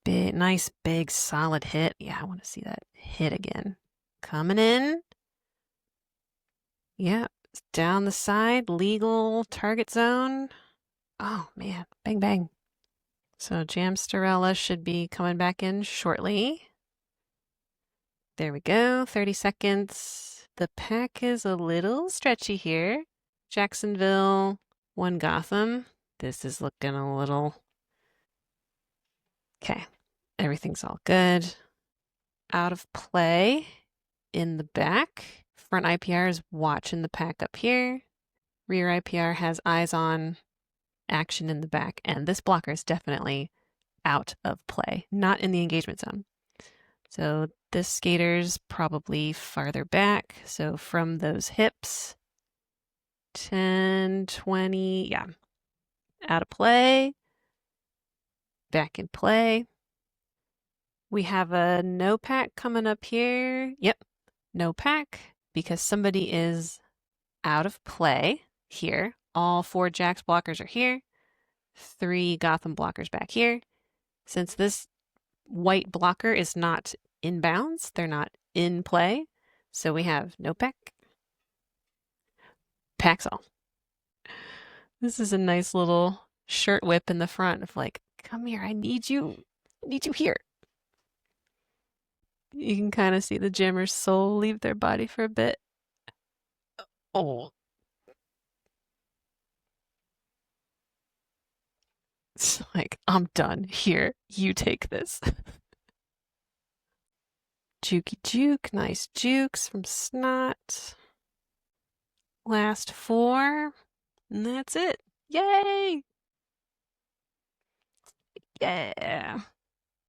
Nice, big, solid hit. Yeah, I want to see that hit again. Coming in. Yeah, down the side, legal target zone. Oh, man. Bang, bang. So Jamsterella should be coming back in shortly. There we go. 30 seconds. The pack is a little stretchy here. Jacksonville, 1 Gotham. This is looking a little... Okay. Everything's all good. out of play in the back. Front IPR is watching the pack up here. Rear IPR has eyes on action in the back, and this blocker is definitely out of play, not in the engagement zone. So this skater's probably farther back. So from those hips, 10, 20, yeah, out of play, back in play. We have a no pack coming up here. Yep, no pack because somebody is out of play here. All 4 JAX blockers are here. 3 Gotham blockers back here. Since this white blocker is not inbounds, they're not in play. So we have no pack, packs all. This is a nice little shirt whip in the front of like, come here, I need you here. You can kind of see the jammer's soul leave their body for a bit. Oh. It's like, I'm done. Here, you take this. Jukey juke, nice jukes from Snot. Last 4, and that's it. Yay! Yeah.